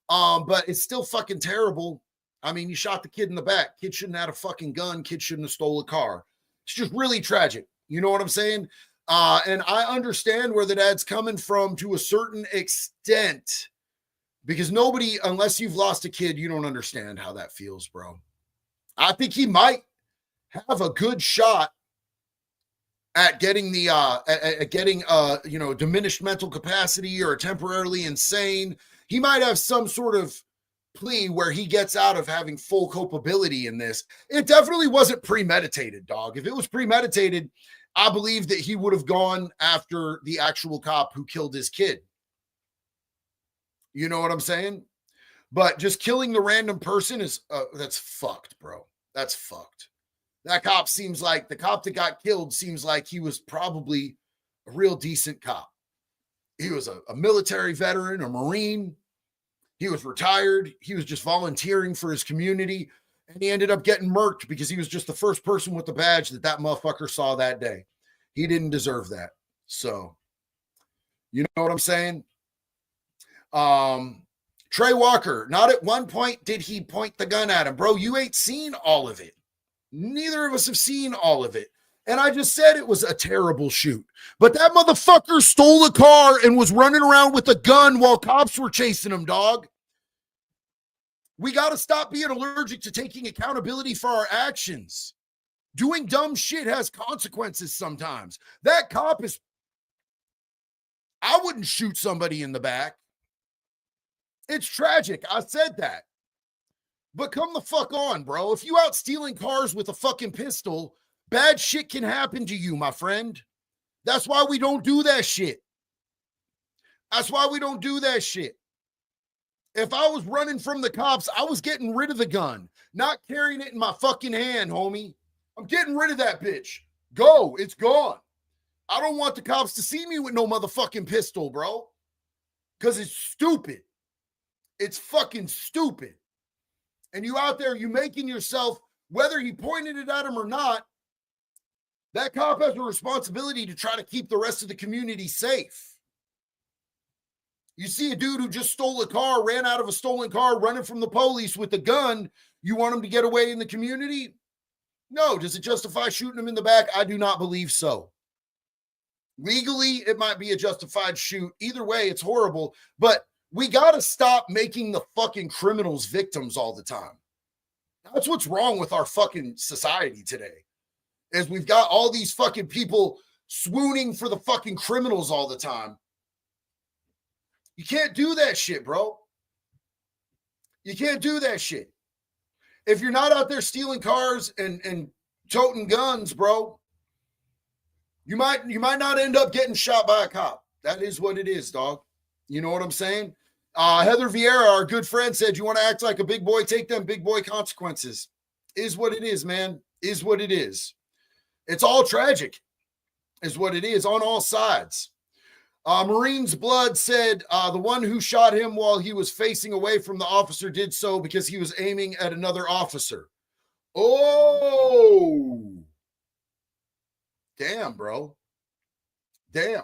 But it's still fucking terrible. I mean, you shot the kid in the back. Kid shouldn't have had a fucking gun. Kid shouldn't have stole a car. It's just really tragic. You know what I'm saying? And I understand where the dad's coming from to a certain extent, because nobody, unless you've lost a kid, you don't understand how that feels, bro. I think he might have a good shot at getting the diminished mental capacity or temporarily insane. He might have some sort of plea where he gets out of having full culpability in this. It definitely wasn't premeditated, dog. If it was premeditated, I believe that he would have gone after the actual cop who killed his kid. You know what I'm saying? But just killing the random person is, that's fucked, bro. That's fucked. That cop seems like, the cop that got killed seems like he was probably a real decent cop. He was a military veteran, a Marine. He was retired. He was just volunteering for his community. And he ended up getting murked because he was just the first person with the badge that motherfucker saw that day. He didn't deserve that. So, you know what I'm saying? Trey Walker, not at one point did he point the gun at him. Bro, you ain't seen all of it. Neither of us have seen all of it. And I just said it was a terrible shoot. But that motherfucker stole a car and was running around with a gun while cops were chasing him, dog. We got to stop being allergic to taking accountability for our actions. Doing dumb shit has consequences sometimes. That cop is... I wouldn't shoot somebody in the back. It's tragic. I said that. But come the fuck on, bro. If you out stealing cars with a fucking pistol, bad shit can happen to you, my friend. That's why we don't do that shit. That's why we don't do that shit. If I was running from the cops, I was getting rid of the gun, not carrying it in my fucking hand, homie. I'm getting rid of that bitch. Go. It's gone. I don't want the cops to see me with no motherfucking pistol, bro. Because it's stupid. It's fucking stupid. And you out there, you making yourself, whether he pointed it at him or not, that cop has a responsibility to try to keep the rest of the community safe. You see a dude who just stole a car, ran out of a stolen car, running from the police with a gun. You want him to get away in the community? No. Does it justify shooting him in the back? I do not believe so. Legally, it might be a justified shoot. Either way, it's horrible. But we got to stop making the fucking criminals victims all the time. That's what's wrong with our fucking society today, is we've got all these fucking people swooning for the fucking criminals all the time. You can't do that shit, bro. You can't do that shit. If you're not out there stealing cars and toting guns, bro, you might not end up getting shot by a cop. That is what it is, dog. You know what I'm saying? Heather Vieira, our good friend, said, you want to act like a big boy, take them big boy consequences. Is what it is, man. Is what it is. It's all tragic, is what it is on all sides. Marine's Blood said the one who shot him while he was facing away from the officer did so because he was aiming at another officer. Oh, damn, bro. Damn.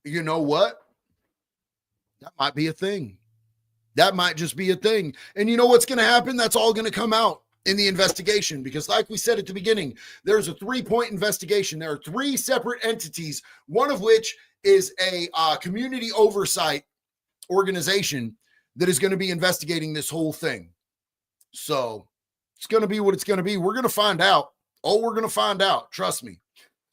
You know what? That might be a thing. That might just be a thing. And you know what's going to happen? That's all going to come out in the investigation, because like we said at the beginning, there's a 3-point investigation. There are 3 separate entities, one of which is a community oversight organization that is going to be investigating this whole thing. So it's going to be what it's going to be. We're going to find out. Oh, we're going to find out. Trust me.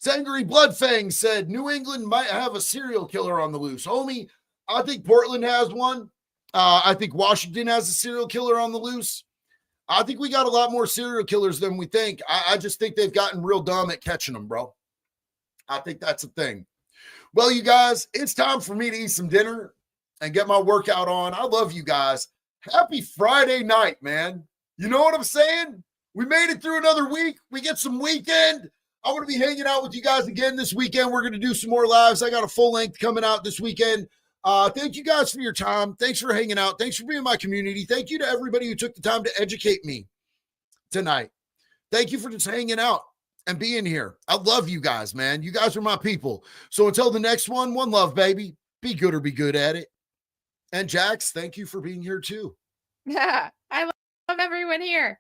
Sangry Bloodfang said New England might have a serial killer on the loose. Homie, I think Portland has one. I think Washington has a serial killer on the loose. I think we got a lot more serial killers than we think. I just think they've gotten real dumb at catching them, bro. I think that's a thing. Well, you guys, it's time for me to eat some dinner and get my workout on. I love you guys. Happy Friday night, man. You know what I'm saying? We made it through another week. We get some weekend. I'm going to be hanging out with you guys again this weekend. We're going to do some more lives. I got a full length coming out this weekend. Thank you guys for your time. Thanks for hanging out. Thanks for being my community. Thank you to everybody who took the time to educate me tonight. Thank you for just hanging out and being here. I love you guys, man. You guys are my people. So until the next one love, baby. Be good or be good at it. And Jax, thank you for being here too. Yeah, I love everyone here.